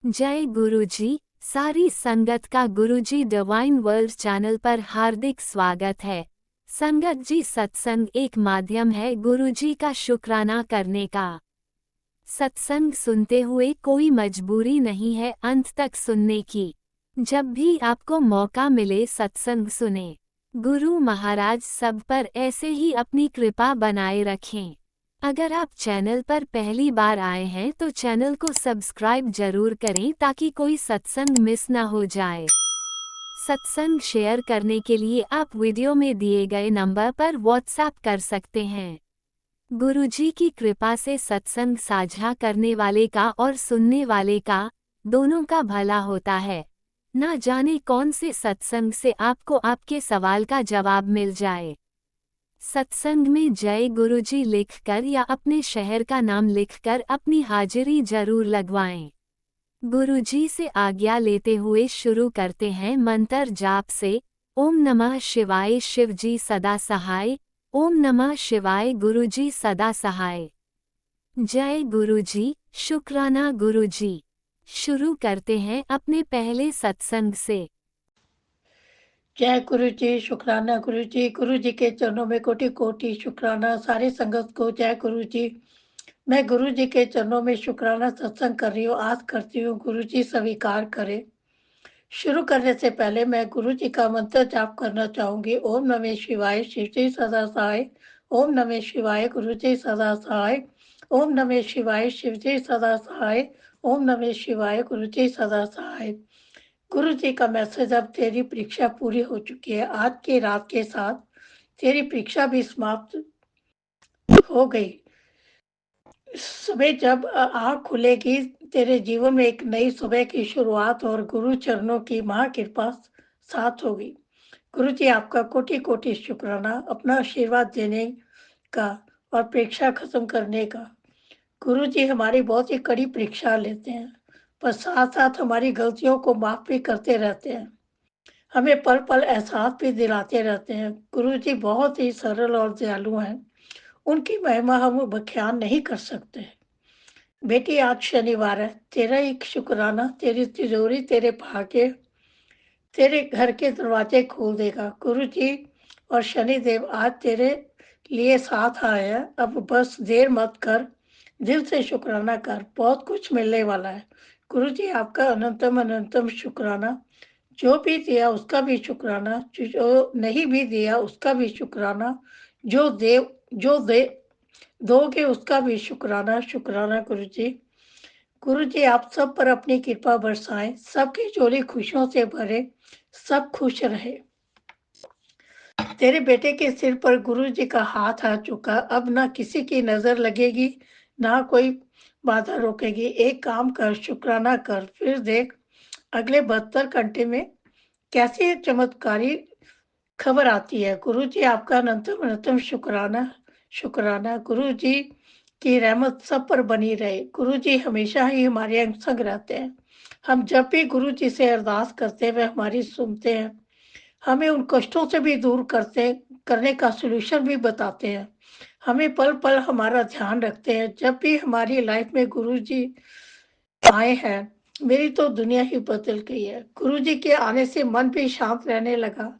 जय गुरुजी। सारी संगत का गुरुजी डिवाइन वर्ल्ड चैनल पर हार्दिक स्वागत है। संगत जी, सत्संग एक माध्यम है गुरुजी का शुक्राना करने का। सत्संग सुनते हुए कोई मजबूरी नहीं है अंत तक सुनने की। जब भी आपको मौका मिले सत्संग सुने। गुरु महाराज सब पर ऐसे ही अपनी कृपा बनाए रखें। अगर आप चैनल पर पहली बार आए हैं तो चैनल को सब्सक्राइब जरूर करें ताकि कोई सत्संग मिस ना हो जाए। सत्संग शेयर करने के लिए आप वीडियो में दिए गए नंबर पर व्हाट्सएप कर सकते हैं। गुरुजी की कृपा से सत्संग साझा करने वाले का और सुनने वाले का दोनों का भला होता है। ना जाने कौन से सत्संग से आपको आपके सवाल का जवाब मिल जाए। सत्संग में जय गुरुजी लिखकर या अपने शहर का नाम लिखकर अपनी हाजिरी जरूर लगवाएं। गुरुजी से आज्ञा लेते हुए शुरू करते हैं मंत्र जाप से। ओम नमः शिवाय शिवजी सदा सहाय। ओम नमः शिवाय गुरुजी सदा सहाय। जय गुरुजी, शुक्राना गुरुजी। शुरू करते हैं अपने पहले सत्संग से। जय गुरु जी, शुक्राना गुरु जी। गुरु जी के चरणों में कोटि कोटि शुक्राना। सारी संगत को जय गुरु जी। मैं गुरु जी के चरणों में शुक्राना सत्संग कर रही हूँ, आज करती हूँ। गुरु जी स्वीकार करें। शुरू करने से पहले मैं गुरु जी का मंत्र जाप करना चाहूंगी। ओम नमः शिवाय शिव जी सदा सहाय। ओम नमः शिवाय गुरु जी सदा सहाय। ओम नमः शिवाय शिव जी सदा सहाय। ओम नमः शिवाय गुरु जी सदा सहाय। गुरु जी का मैसेज। अब तेरी परीक्षा पूरी हो चुकी है। आज की रात के साथ तेरी परीक्षा भी समाप्त हो गई। सुबह जब आँख खुलेगी, तेरे जीवन में एक नई सुबह की शुरुआत और गुरु चरणों की महाकृपा साथ होगी। गुरु जी आपका कोटि कोटि शुक्राना, अपना आशीर्वाद देने का और परीक्षा खत्म करने का। गुरु जी हमारी बहुत ही कड़ी परीक्षा लेते हैं, पर साथ साथ हमारी गलतियों को माफ भी करते रहते हैं। हमें पल पल एहसास भी दिलाते रहते हैं। गुरु जी बहुत ही सरल और दयालु हैं। उनकी महिमा हम बयान नहीं कर सकते। बेटी, आज शनिवार है। तेरा एक शुक्राना तेरी तिजोरी, तेरे भाग्य, तेरे घर के दरवाजे खोल देगा। गुरु जी और शनिदेव आज तेरे लिए साथ आए हैं। अब बस देर मत कर, दिल से शुक्राना कर, बहुत कुछ मिलने वाला है। गुरु जी आपका अनंतम अनंतम शुक्राना। जो भी दिया उसका भी शुक्राना, जो नहीं भी दिया उसका भी शुक्राना, जो दे दोगे उसका भी शुक्राना। शुक्राना गुरु जी। गुरु जी आप सब पर अपनी कृपा बरसाएं, सबकी झोली खुशियों से भरे, सब खुश रहे। तेरे बेटे के सिर पर गुरु जी का हाथ आ चुका। अब ना किसी की नजर लगेगी, ना कोई बाधा रोकेगी। एक काम कर, शुक्राना कर, फिर देख अगले 72 घंटे में कैसी चमत्कारी खबर आती है। गुरु जी आपका अनंतम अनंतम शुक्राना। शुक्राना गुरु जी की रहमत सब पर बनी रहे। गुरु जी हमेशा ही हमारे संग रहते हैं। हम जब भी गुरु जी से अरदास करते हैं वे हमारी सुनते हैं, हमें उन कष्टों से भी दूर करने का सलूशन भी बताते हैं। हमें पल पल हमारा ध्यान रखते हैं। जब भी हमारी लाइफ में गुरु जी आए हैं, मेरी तो दुनिया ही बदल गई है। गुरु जी के आने से मन भी शांत रहने लगा।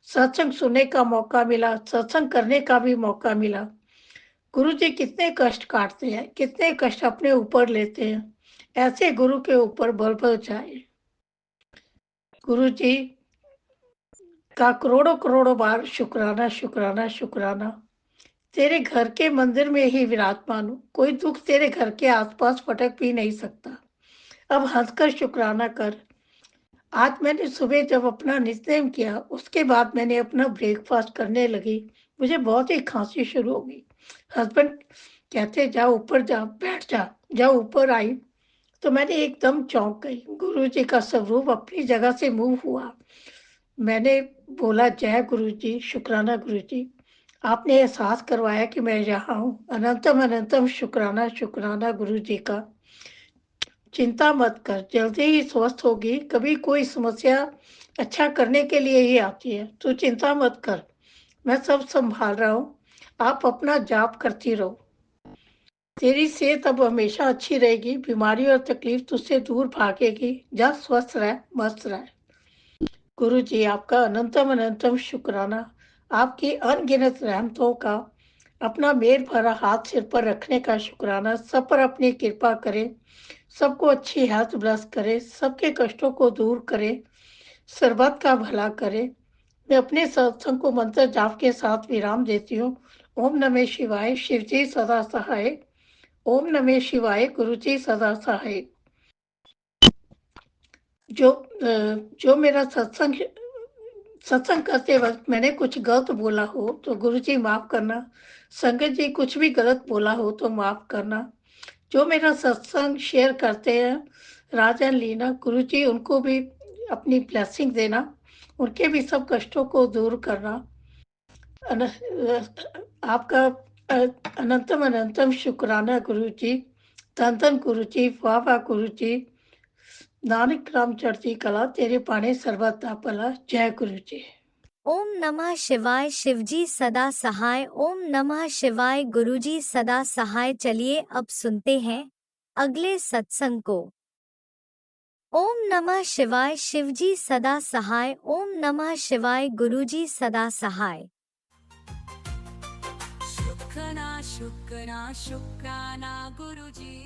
सत्संग सुनने का मौका मिला, सत्संग करने का भी मौका मिला। गुरु जी कितने कष्ट काटते हैं, कितने कष्ट अपने ऊपर लेते हैं। ऐसे गुरु के ऊपर बल बल जाए। गुरु जी का करोड़ों करोड़ों बार शुक्राना शुक्राना शुक्राना। तेरे घर के मंदिर में ही विराजमान हूँ, कोई दुख तेरे घर के आसपास फटक भी नहीं सकता। अब हंसकर शुक्राना कर। आज मैंने सुबह जब अपना नित्य किया, उसके बाद मैंने अपना ब्रेकफास्ट करने लगी, मुझे बहुत ही खांसी शुरू हो गई। हस्बैंड कहते जा ऊपर जा, बैठ जा। जब ऊपर आई तो मैंने एकदम चौंक गई। गुरु जी का स्वरूप अपनी जगह से मूव हुआ। मैंने बोला, जय गुरु जी, शुक्राना गुरु जी। आपने एहसास करवाया कि मैं यहाँ हूँ। अनंतम अनंतम शुक्राना शुक्राना गुरु जी का। चिंता मत कर, जल्दी ही स्वस्थ होगी। कभी कोई समस्या अच्छा करने के लिए ही आती है। तू चिंता मत कर, मैं सब संभाल रहा हूँ। आप अपना जाप करती रहो। तेरी सेहत अब हमेशा अच्छी रहेगी, बीमारी और तकलीफ तुझसे दूर भागेगी। जा स्वस्थ रह, मस्त रह। गुरु जी, आपका अनंतम अनंतम शुक्राना। आपकी अनगिनत रहमतों का, अपना मेल भरा हाथ सिर पर रखने का शुक्राना। सब पर अपनी कृपा करे, सबको अच्छी हेल्थ ब्लेस करे, सबके कष्टों को दूर करे, सर्बत का भला करे। मैं अपने सत्संग को मंत्र जाप के साथ विराम देती हूँ। ओम नमः शिवाय, शिव जी सदा सहाय। ओम नमः शिवाय, गुरु जी सदा सहाय। जो मेरा सत्संग सत्संग करते वक्त मैंने कुछ गलत बोला हो तो गुरु जी माफ करना। संगत जी कुछ भी गलत बोला हो तो माफ करना। जो मेरा सत्संग शेयर करते हैं, राजन लीना, गुरु जी उनको भी अपनी ब्लेसिंग देना, उनके भी सब कष्टों को दूर करना। आपका अनंतम अनंतम शुक्राना गुरु जी। धन धन गुरु जी, वाह वाह गुरु जी। नानक राम चढ़ती कला, तेरे पाने सर्वदा भला। जय गुरु जी। ओम नमः शिवाय, शिवजी सदा सहाय। ओम नमः शिवाय, गुरुजी सदा सहाय। चलिए अब सुनते हैं अगले सत्संग को। ओम नमः शिवाय, शिवजी सदा सहाय। ओम नमः शिवाय, गुरुजी सदा सहाय। शुक्राना शुक्राना शुक्राना गुरुजी।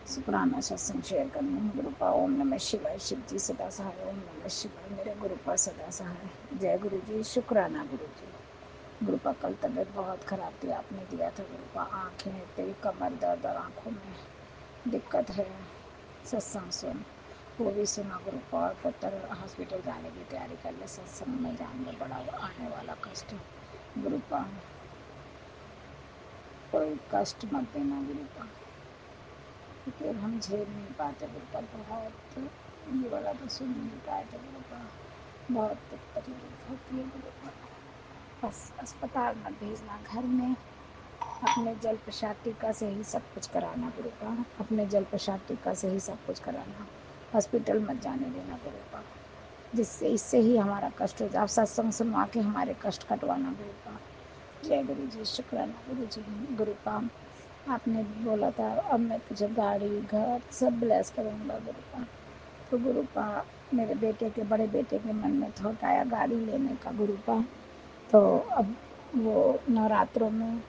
शुक्राना सत्संग शेयर करनी हूँ। गुरुपा ओम नमः शिवाय, शिव जी सदा सहाय। ओम नमः शिवाय, मेरे गुरुपा सदा सहाय। जय गुरु जी, शुक्राना गुरु जी। गुरुपा कल तबीयत बहुत खराब थी, आपने दिया था गुरुपा। आँखें तेरी, कमर दर्द और आँखों में दिक्कत है। सत्संग सुन, वो भी सुना गुरुपा। और पुत्र हॉस्पिटल जाने की तैयारी कर ले। सत्संग में जान में बड़ा आने वाला कष्ट। गुरुपा कोई कष्ट मत देना गुरुपा, क्योंकि अब हम झेल नहीं पाते गुरुपा। बहुत ये वाला तो सुन नहीं पाए थे गुरुपा। बहुत तकलीफ होती है गुरुपा। बस अस्पताल मत भेजना, घर में अपने जल प्रसाद टीका से ही सब कुछ कराना गुरुपा। अपने जल प्रसाद टीका से ही सब कुछ कराना। हॉस्पिटल मत जाने देना गुरुपा, जिससे इससे ही हमारा कष्ट हो जाए। आप सत्संग सुनवा के हमारे कष्ट कटवाना गुरुपा। जय गुरु जी, शुक्राना गुरु जी। गुरुपा आपने बोला था अब मैं तुझे गाड़ी घर सब ब्लेस करूँगा गुरुपा। तो गुरुपा मेरे बेटे के, बड़े बेटे के मन में थॉट आया गाड़ी लेने का गुरुपा। तो अब वो नवरात्रों में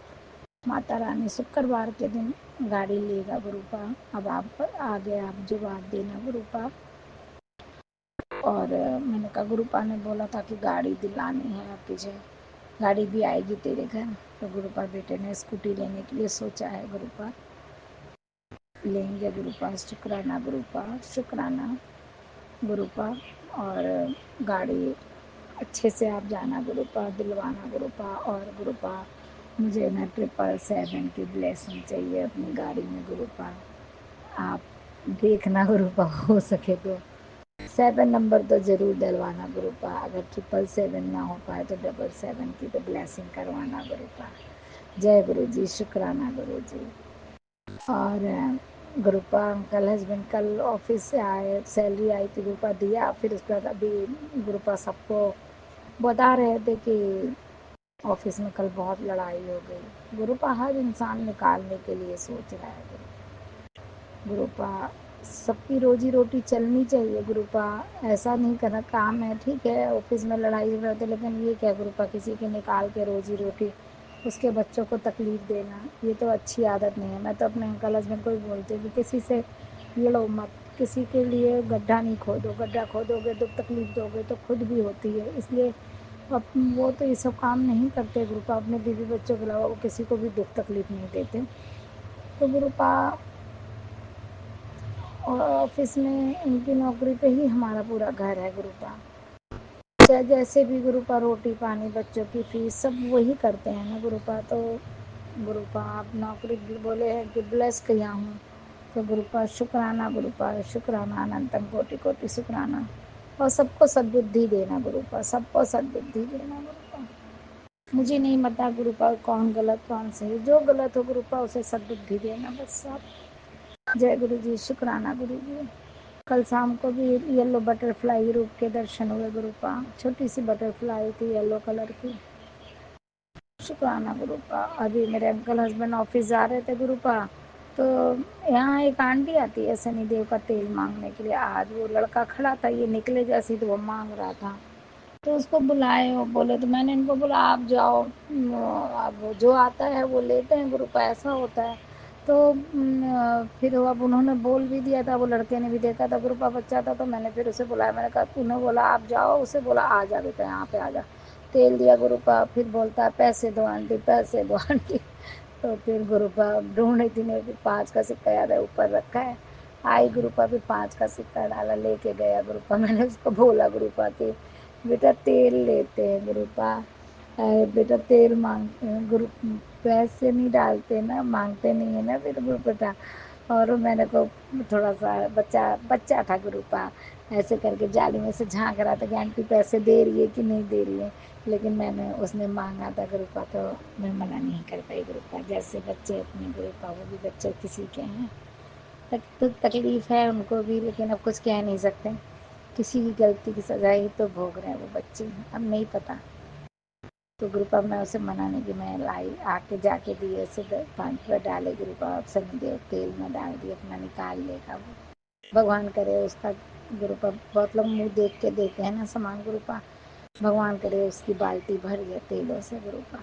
माता रानी शुक्रवार के दिन गाड़ी लेगा गुरुपा। अब आप आगे आप जवाब देना गुरुपा। और मैंने कहा गुरुपा ने बोला था कि गाड़ी दिलानी है, अब तुझे गाड़ी भी आएगी तेरे घर। तो गुरुपा बेटे ने स्कूटी लेने के लिए सोचा है गुरुपा। लेंगे गुरुपा, शुक्राना गुरुपा, शुक्राना गुरुपा। और गाड़ी अच्छे से आप जाना गुरुपा, दिलवाना गुरुपा। और गुरुपा मुझे ना 777 की ब्लेसिंग चाहिए अपनी गाड़ी में गुरुपा। आप देखना गुरुपा, हो सके तो 7 नंबर तो ज़रूर डलवाना गुरुपा। अगर 777 ना हो पाए तो 777 की तो ब्लेसिंग करवाना गुरुपा। जय गुरु जी, शुक्राना गुरु जी। और गुरुपा अंकल हस्बैंड कल ऑफिस से आए, सैलरी आई थी गुरुपा, दिया। फिर उसके बाद अभी गुरुपा सबको बता रहे थे कि ऑफिस में कल बहुत लड़ाई हो गई। गुरुपा हर इंसान निकालने के लिए सोच रहा है गुरुपा। सबकी रोजी रोटी चलनी चाहिए गुरुपा। ऐसा नहीं करना, काम है ठीक है, ऑफिस में लड़ाई झगड़ा होता है, लेकिन ये क्या गुरुपा किसी के निकाल के रोजी रोटी उसके बच्चों को तकलीफ़ देना, ये तो अच्छी आदत नहीं है। मैं तो अपने अंकल हस्बैंड को भी बोलती हूँ कि किसी से लड़ो मत, किसी के लिए गड्ढा नहीं खोदो। गड्ढा खोदोगे तो तकलीफ़ दोगे तो खुद भी होती है। इसलिए अब वो तो ये सब काम नहीं करते गुरुपा। अपने बीवी बच्चों के अलावा वो किसी को भी दुख तकलीफ़ नहीं देते। तो गुरुपा और ऑफिस में उनकी नौकरी पे ही हमारा पूरा घर है गुरुपा। चाहे जैसे भी गुरुपा रोटी पानी बच्चों की फीस सब वही करते हैं ना गुरुपा। तो गुरुपा आप नौकरी बोले हैं कि ब्लेस किया हूँ, तो गुरुपा शुक्राना गुरुपा, शुक्राना अनंतम कोटि कोटि शुक्राना। और सबको सद्बुद्धि देना गुरुपा, सबको सद्बुद्धि देना गुरुपा। मुझे नहीं पता गुरुपा कौन गलत कौन सही, जो गलत हो गुरुपा उसे सद्बुद्धि देना बस आप। जय गुरु जी, शुक्राना गुरु जी। कल शाम को भी येलो बटरफ्लाई रूप के दर्शन हुए गुरुपा। छोटी सी बटरफ्लाई थी येलो कलर की। शुक्राना गुरुपा। अभी मेरे अंकल हस्बैंड ऑफिस जा रहे थे गुरुपा, तो यहाँ एक आंटी आती है शनिदेव का तेल मांगने के लिए। आज वो लड़का खड़ा था, ये निकले जैसे तो वो मांग रहा था, तो उसको बुलाए और बोले, तो मैंने इनको बोला आप जाओ, अब जो आता है वो लेते हैं गुरुपा, ऐसा होता है। तो फिर अब उन्होंने बोल भी दिया था, वो लड़के ने भी देखा था गुरुपा, बच्चा था, तो मैंने फिर उसे बुलाया, मैंने कहा, उन्हें बोला आप जाओ, उसे बोला आ जा बेटा यहाँ पे आ जा। तेल दिया गुरुपा, फिर बोलता है पैसे दो आंटी, पैसे दो आंटी। तो फिर गुरुपा ढूंढ रही थी, ने फिर 5 का सिक्का याद है ऊपर रखा है, आई गुरुपा, फिर 5 का सिक्का डाला, लेके गया गुरुपा। मैंने उसको बोला गुरुपा कि बेटा तेल लेते हैं गुरुपा, बेटा तेल मांगते हैं गुरु, पैसे नहीं डालते ना, मांगते नहीं है ना फिर बेटा। और मैंने को थोड़ा सा बच्चा बच्चा था गुरुपा, ऐसे करके जाली में से झांक रहा था कि आंटी पैसे दे रही है कि नहीं दे रही है, लेकिन मैंने उसने मांगा था गुरुपा, तो मैं मना नहीं कर पाई गुरुपा। जैसे बच्चे अपने गुरुपा, वो भी बच्चे किसी के हैं, तो तकलीफ है उनको भी, लेकिन अब कुछ कह नहीं सकते, किसी की गलती की सजा ही तो भोग रहे हैं वो बच्चे, अब नहीं पता। तो ग्रुपा मैं उसे मनाने की मैं लाई, आके जाके दिए उसे 5 रुपये डाले गुरुपा, शनिदेव तेल में डाल दिए, अपना निकाल लेगा वो, भगवान करे उसका गुरुपा। बहुत लोग मुँह देख के देते हैं ना सामान गुरुपा, भगवान करे उसकी बाल्टी भर गया तेलों से गुरुपा।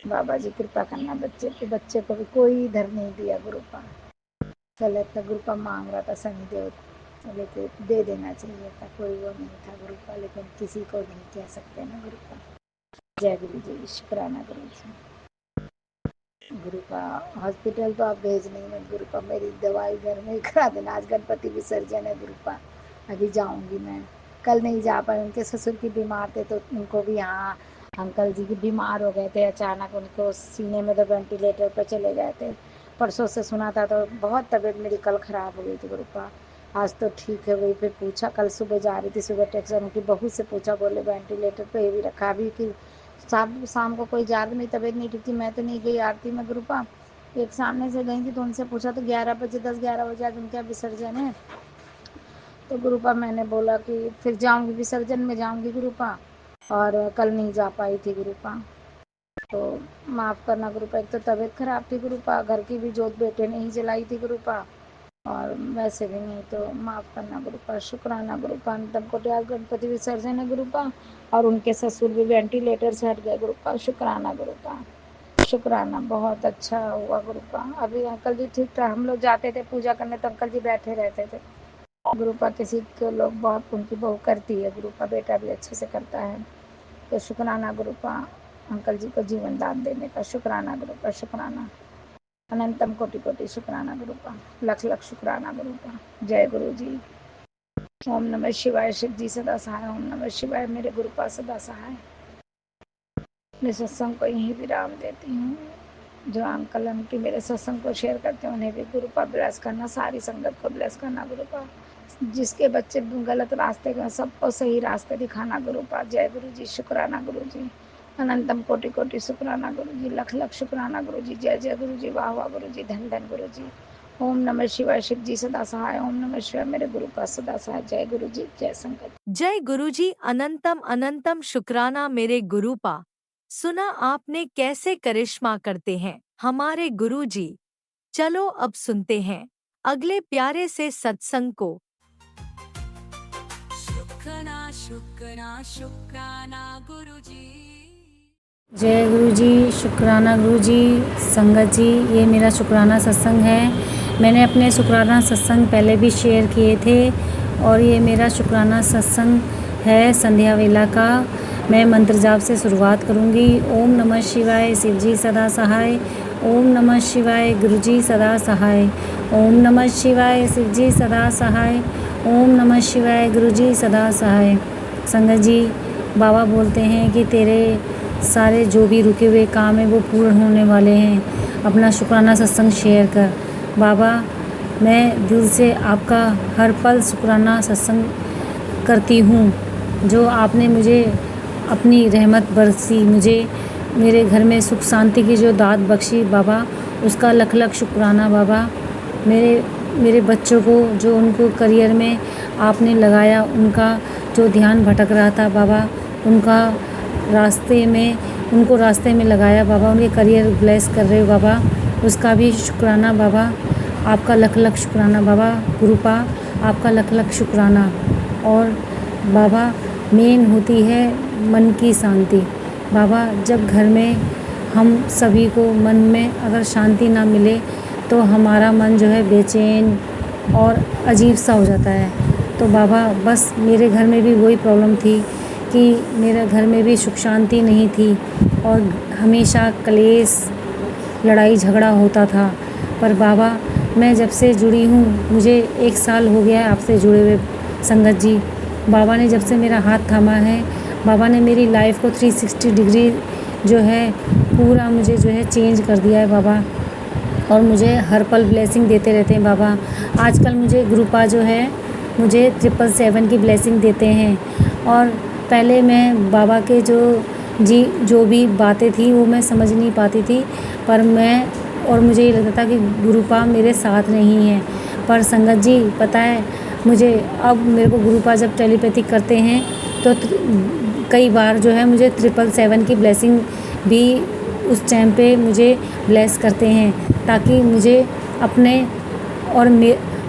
बाबा जी कृपा करना बच्चे पे, बच्चे को भी कोई इधर नहीं दिया गुरुपा, गलत था गुरुपा, मांग रहा था शनिदेव, लेकिन दे देना चाहिए था, कोई वो नहीं था गुरुपा, लेकिन किसी को नहीं कह सकते ना गुरुपा। जय गुरु जी, शुक्राना गुरु जी। गुरुपा हॉस्पिटल तो आप भेज नहीं मत गुरुपा, मेरी दवाई घर में ही करा देना, आज गणपति विसर्जन है गुरुपा, अभी जाऊंगी मैं, कल नहीं जा पाई, उनके ससुर की बीमार थे, तो उनको भी यहाँ अंकल जी की बीमार हो गए थे अचानक, उनको सीने में तो वेंटिलेटर पर चले गए थे, परसों से सुना था, तो बहुत तबीयत मेरी कल ख़राब हो गई थी गुरुपा, आज तो ठीक है गई। फिर पूछा, कल सुबह जा रही थी, सुबह टैक्सी उनकी बहू से पूछा, बोले वेंटिलेटर पे भी रखा, अभी कि शाम को कोई ज़्यादा मेरी तबीयत नहीं ठीक थी, मैं तो नहीं गई आरती में गुरुपा, एक सामने से गई थी, तो उनसे पूछा तो 11 बजे 10-11 बजे आज उनका विसर्जन है, तो गुरुपा मैंने बोला कि फिर जाऊंगी विसर्जन में जाऊंगी गुरुपा, और कल नहीं जा पाई थी गुरुपा, तो माफ़ करना गुरुपा, एक तो तबीयत खराब थी गुरुपा, घर की भी जोत बेटे ने ही जलाई थी गुरुपा, और वैसे भी नहीं, तो माफ़ करना गुरुपा, शुक्राना गुरुपा। अंतम कोटि आज गणपति विसर्जन है गुरुपा, और उनके ससुर भी वेंटिलेटर से हट गए गुरुपा, शुक्राना गुरुपा, शुक्राना, बहुत अच्छा हुआ गुरुपा। अभी अंकल जी ठीक था, हम लोग जाते थे पूजा करने तो अंकल जी बैठे रहते थे गुरुपा, किसी के लोग बहुत, उनकी बहू करती है गुरुपा, बेटा भी अच्छे से करता है, तो शुक्राना गुरुपा, अंकल जी को जीवन दान देने का, शुक्राना गुरुपा, शुक्राना, अनंतम कोटि कोटि शुक्राना गुरुपा, लख लख शुक्राना गुरुपा। जय गुरु जी। ओम नमः शिवाय, शिव जी सदा सहाय, ओम नमः शिवाय, मेरे गुरुपा सदा सहाय। मैं सत्संग को यहीं विराम देती हूँ, जो अंकल आंटी मेरे सत्संग को शेयर करते हैं उन्हें भी गुरुपा ब्लेस करना, सारी संगत को ब्लेस करना गुरुपा, जिसके बच्चे गलत रास्ते गए सबको सही रास्ते दिखाना गुरुपा। जय गुरु जी, शुक्राना गुरु जी, अनंतम कोटि कोटि शुक्राना गुरु जी, लख लख शुक्राना गुरु जी, जय जय गुरु जी, वाह वाह गुरु जी, धन धन गुरु जी। ओम नमः शिवाय, शिव जी सदा सहाय, ओम नमः शिवाय, मेरे गुरुपा सदा सहाय। जय गुरु जी, जय संगत। जय गुरुजी, अनंतम अनंतम शुक्राना मेरे गुरुपा। सुना आपने कैसे करिश्मा करते हैं हमारे गुरुजी। चलो अब सुनते हैं अगले प्यारे से सत्संग को। शुक्राना शुक्राना शुक्राना गुरुजी। जय गुरु जी, शुक्राना गुरु जी। संगत जी, ये मेरा शुक्राना सत्संग है। मैंने अपने शुक्राना सत्संग पहले भी शेयर किए थे, और ये मेरा शुक्राना सत्संग है संध्या वेला का। मैं मंत्र जाप से शुरुआत करूँगी। ओम नमः शिवाय, शिव जी सदा सहाय। ओम नमः शिवाय, गुरु जी सदा सहाय। ओम नमः शिवाय, शिव जी सदा सहाय। ओम नमः शिवाय, गुरु जी सदा सहाय। संगत जी, बाबा बोलते हैं कि तेरे सारे जो भी रुके हुए काम है वो पूर्ण होने वाले हैं। अपना शुक्राना सत्संग शेयर कर। बाबा, मैं दिल से आपका हर पल शुक्राना सत्संग करती हूँ। जो आपने मुझे अपनी रहमत बरसी, मुझे मेरे घर में सुख शांति की जो दात बख्शी बाबा, उसका लख लख शुक्राना बाबा। मेरे बच्चों को जो उनको करियर में आपने लगाया, उनका जो ध्यान भटक रहा था बाबा, उनका रास्ते में उनको रास्ते में लगाया बाबा, उनके करियर ब्लेस कर रहे हो बाबा, उसका भी शुक्राना बाबा। आपका लख लख शुक्राना बाबा। गुरुपा आपका लख लख शुक्राना। और बाबा मेन होती है मन की शांति बाबा। जब घर में हम सभी को मन में अगर शांति ना मिले तो हमारा मन जो है बेचैन और अजीब सा हो जाता है। तो बाबा बस मेरे घर में भी वही प्रॉब्लम थी कि मेरे घर में भी सुख शांति नहीं थी और हमेशा कलेश लड़ाई झगड़ा होता था। पर बाबा मैं जब से जुड़ी हूँ, मुझे 1 साल हो गया है आपसे जुड़े हुए संगत जी। बाबा ने जब से मेरा हाथ थामा है, बाबा ने मेरी लाइफ को 360 डिग्री जो है पूरा मुझे जो है चेंज कर दिया है बाबा। और मुझे हर पल ब्लेसिंग देते रहते हैं बाबा। आजकल मुझे गुरुपा जो है मुझे 777 की ब्लेसिंग देते हैं। और पहले मैं बाबा के जो भी बातें थी वो मैं समझ नहीं पाती थी, पर मुझे ये लगता था कि गुरुपा मेरे साथ नहीं है। पर संगत जी पता है मुझे, अब मेरे को गुरुपा जब टेलीपैथिक करते हैं तो कई बार जो है मुझे 777 की ब्लेसिंग भी उस टाइम पे मुझे ब्लेस करते हैं, ताकि मुझे अपने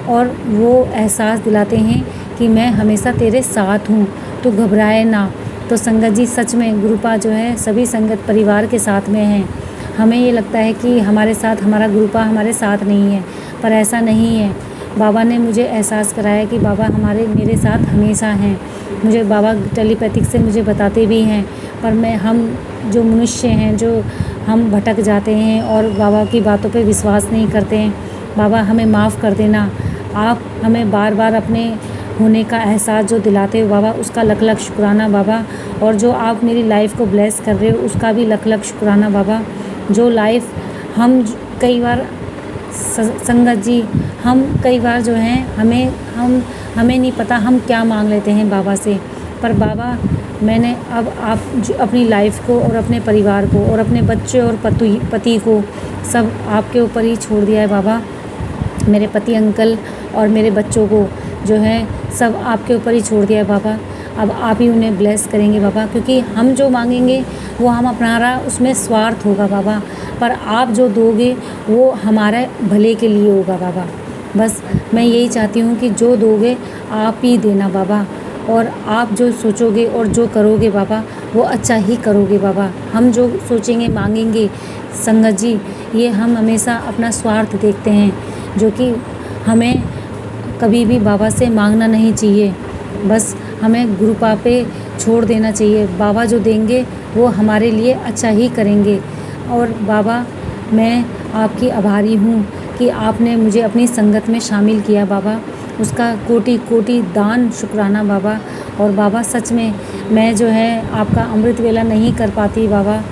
और वो एहसास दिलाते हैं कि मैं हमेशा तेरे साथ हूँ, तो घबराए ना। तो संगत जी सच में गुरुपा जो है सभी संगत परिवार के साथ में हैं। हमें ये लगता है कि हमारे साथ हमारा गुरुपा हमारे साथ नहीं है, पर ऐसा नहीं है। बाबा ने मुझे एहसास कराया कि बाबा मेरे साथ हमेशा हैं। मुझे बाबा टेलीपैथिक से मुझे बताते भी हैं, पर हम जो मनुष्य हैं, जो हम भटक जाते हैं और बाबा की बातों पे विश्वास नहीं करते हैं। बाबा हमें माफ़ कर देना। आप हमें बार बार अपने होने का एहसास जो दिलाते हो बाबा, उसका लख लख शुक्राना बाबा। और जो आप मेरी लाइफ को ब्लेस कर रहे हो उसका भी लख लख शुक्राना बाबा। जो लाइफ हम कई बार संगत जी हम कई बार जो हैं हमें नहीं पता हम क्या मांग लेते हैं बाबा से। पर बाबा मैंने अब अपनी लाइफ को और अपने परिवार को और अपने बच्चे और पति को सब आपके ऊपर ही छोड़ दिया है बाबा। मेरे पति अंकल और मेरे बच्चों को जो है सब आपके ऊपर ही छोड़ दिया है बाबा। अब आप ही उन्हें ब्लेस करेंगे बाबा, क्योंकि हम जो मांगेंगे वो हम अपना उसमें स्वार्थ होगा बाबा, पर आप जो दोगे वो हमारे भले के लिए होगा बाबा। बस मैं यही चाहती हूँ कि जो दोगे आप ही देना बाबा, और आप जो सोचोगे और जो करोगे बाबा वो अच्छा ही करोगे बाबा। हम जो सोचेंगे मांगेंगे संगत जी, ये हम हमेशा अपना स्वार्थ देखते हैं, जो कि हमें कभी भी बाबा से मांगना नहीं चाहिए। बस हमें गुरुपा पे छोड़ देना चाहिए। बाबा जो देंगे वो हमारे लिए अच्छा ही करेंगे। और बाबा मैं आपकी आभारी हूँ कि आपने मुझे अपनी संगत में शामिल किया बाबा, उसका कोटि कोटि दान शुक्राना बाबा। और बाबा सच में मैं जो है आपका अमृत वेला नहीं कर पाती बाबा,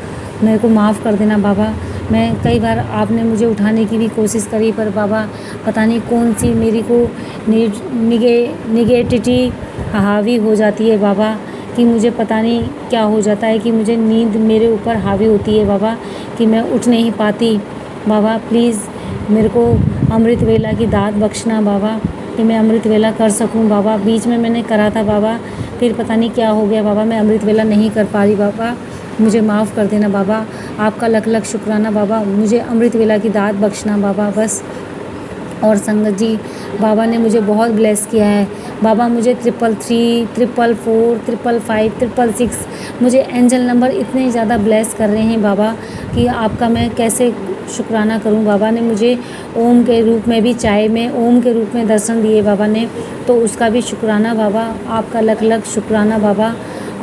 मेरे को माफ़ कर देना बाबा। मैं कई बार आपने मुझे उठाने की भी कोशिश करी, पर बाबा पता नहीं कौन सी मेरी को निगेटिविटी हावी हो जाती है बाबा, कि मुझे पता नहीं क्या हो जाता है कि मुझे नींद मेरे ऊपर हावी होती है बाबा, कि मैं उठ नहीं पाती बाबा। प्लीज़ मेरे को अमृत वेला की दात बख्शना बाबा, कि मैं अमृत वेला कर सकूं बाबा। बीच में मैंने करा था बाबा, फिर पता नहीं क्या हो गया बाबा, मैं अमृत वेला नहीं कर पा रही बाबा, मुझे माफ़ कर देना बाबा। आपका लख लख शुक्राना बाबा, मुझे अमृत वेला की दात बख्शना बाबा बस। और संगत जी बाबा ने मुझे बहुत ब्लेस किया है बाबा। मुझे 333, 444, 555, 666 मुझे एंजल नंबर इतने ज़्यादा ब्लेस कर रहे हैं बाबा कि आपका मैं कैसे शुक्राना करूं। बाबा ने मुझे ओम के रूप में भी चाय में ओम के रूप में दर्शन दिए बाबा ने, तो उसका भी शुक्राना बाबा। आपका लख लख शुक्राना बाबा।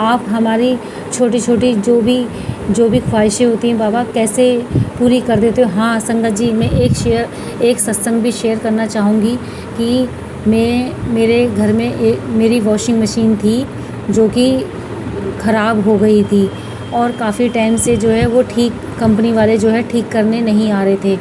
आप हमारी छोटी छोटी जो भी ख्वाहिशें होती हैं बाबा कैसे पूरी कर देते हो। हाँ संगत जी, मैं एक सत्संग भी शेयर करना चाहूँगी कि मेरे घर में मेरी वॉशिंग मशीन थी जो कि ख़राब हो गई थी, और काफ़ी टाइम से जो है वो कंपनी वाले जो है ठीक करने नहीं आ रहे थे।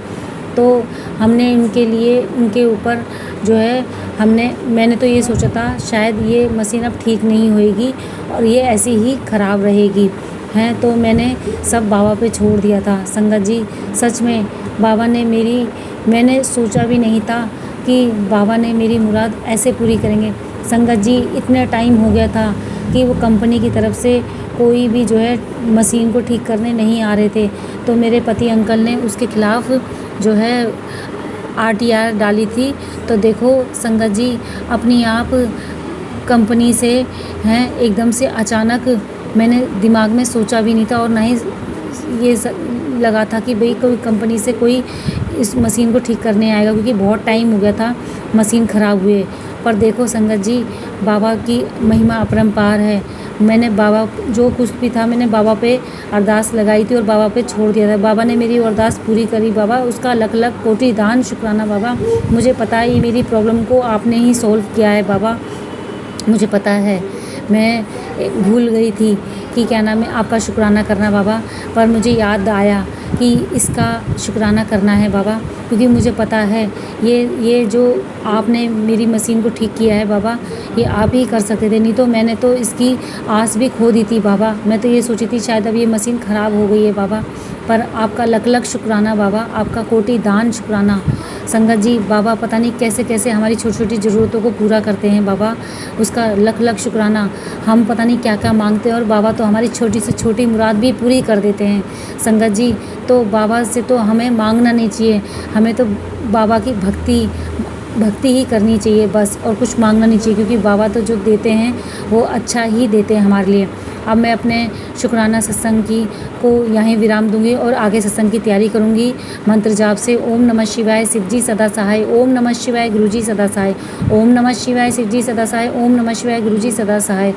तो हमने उनके ऊपर जो है मैंने तो ये सोचा था शायद ये मशीन अब ठीक नहीं होएगी और ये ऐसी ही ख़राब रहेगी हैं, तो मैंने सब बाबा पे छोड़ दिया था संगत जी। सच में बाबा ने मैंने सोचा भी नहीं था कि बाबा ने मेरी मुराद ऐसे पूरी करेंगे। संगत जी इतने टाइम हो गया था कि वो कंपनी की तरफ से कोई भी जो है मशीन को ठीक करने नहीं आ रहे थे, तो मेरे पति अंकल ने उसके खिलाफ़ जो है RTR डाली थी। तो देखो संगत जी, अपनी आप कंपनी से हैं एकदम से अचानक, मैंने दिमाग में सोचा भी नहीं था और ना ही ये लगा था कि भाई कोई कंपनी से कोई इस मशीन को ठीक करने आएगा, क्योंकि बहुत टाइम हो गया था मशीन ख़राब हुए। पर देखो संगत जी, बाबा की महिमा अपरंपार है। मैंने बाबा जो कुछ भी था मैंने बाबा पे अरदास लगाई थी और बाबा पे छोड़ दिया था। बाबा ने मेरी अरदास पूरी करी बाबा, उसका लख लख कोटि दान शुक्राना बाबा। मुझे पता है ये मेरी प्रॉब्लम को आपने ही सॉल्व किया है बाबा, मुझे पता है। मैं भूल गई थी कि क्या नाम है आपका शुक्राना करना बाबा, पर मुझे याद आया कि इसका शुक्राना करना है बाबा, क्योंकि मुझे पता है ये जो आपने मेरी मशीन को ठीक किया है बाबा, ये आप ही कर सकते थे, नहीं तो मैंने तो इसकी आस भी खो दी थी बाबा। मैं तो ये सोची थी शायद अब ये मशीन ख़राब हो गई है बाबा, पर आपका लख लख शुक्राना बाबा, आपका कोटि दान शुक्राना। संगत जी, बाबा पता नहीं कैसे कैसे हमारी छोटी छोटी ज़रूरतों को पूरा करते हैं बाबा, उसका लख लख शुक्राना। हम पता नहीं क्या क्या मांगते हैं और बाबा तो हमारी छोटी से छोटी मुराद भी पूरी कर देते हैं। संगत जी, तो बाबा से तो हमें मांगना नहीं चाहिए, हमें तो बाबा की भक्ति ही करनी चाहिए बस, और कुछ मांगना नहीं चाहिए, क्योंकि बाबा तो जो देते हैं वो अच्छा ही देते हैं हमारे लिए। अब मैं अपने शुक्राना सत्संग को यहीं विराम दूंगी और आगे सत्संग की तैयारी करूंगी मंत्र जाप से। ओम नमः शिवाय, शिव जी सदा सहाय। ओम नमः शिवाय, गुरु जी सदा सहाय। ओम नमः शिवाय, शिव जी सदा सहाय। ओम नमः शिवाय, गुरु जी सदा सहाय।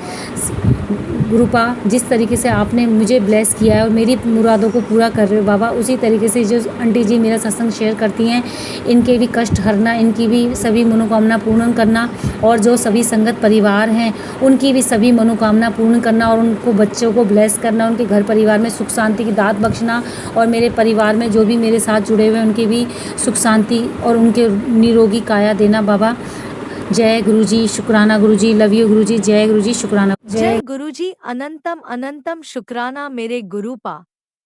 गुरुपा, जिस तरीके से आपने मुझे ब्लेस किया है और मेरी मुरादों को पूरा कर रहे हो बाबा, उसी तरीके से जो आंटी जी मेरा सत्संग शेयर करती हैं, इनके भी कष्ट हरना, इनकी भी सभी मनोकामना पूर्ण करना, और जो सभी संगत परिवार हैं उनकी भी सभी मनोकामना पूर्ण करना, और उनको बच्चों को ब्लेस करना, उनके घर परिवार में सुख शांति की दात बख्शना, और मेरे परिवार में जो भी मेरे साथ जुड़े हुए हैं उनकी भी सुख शांति और उनके निरोगी काया देना बाबा। जय गुरुजी, शुक्राना गुरुजी, लव यू गुरुजी, जय गुरुजी, शुक्राना। जय गुरुजी, अनंतम अनंतम शुक्राना मेरे गुरुपा।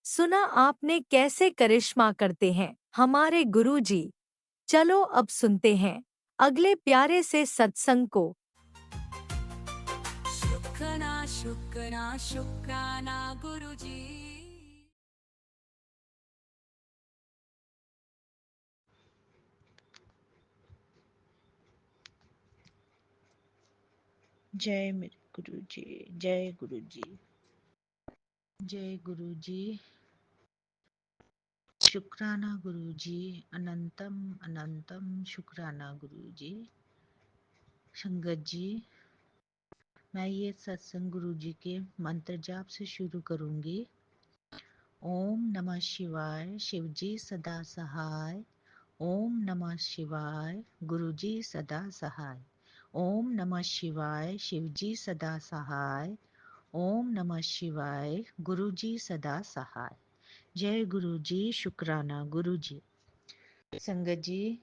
सुना आपने कैसे करिश्मा करते हैं हमारे गुरुजी। चलो अब सुनते हैं अगले प्यारे से सत्संग को। शुक्राना शुक्राना शुक्राना गुरुजी। जय मेरे गुरु जी, जय गुरु जी, जय गुरु जी। शुक्राना गुरु जी, अनंतम अनंतम शुक्राना गुरु जी। संगत जी, मैं ये सत्संग गुरु जी के मंत्र जाप से शुरू करूंगी। ओम नमः शिवाय, शिव जी सदा सहाय। ओम नमः शिवाय, गुरु जी सदा सहाय। ओम नमः शिवाय, शिव जी सदा सहाय। ओम नमः शिवाय, गुरु जी सदा सहाय। जय गुरु जी, शुक्राना गुरु जी। संगत जी,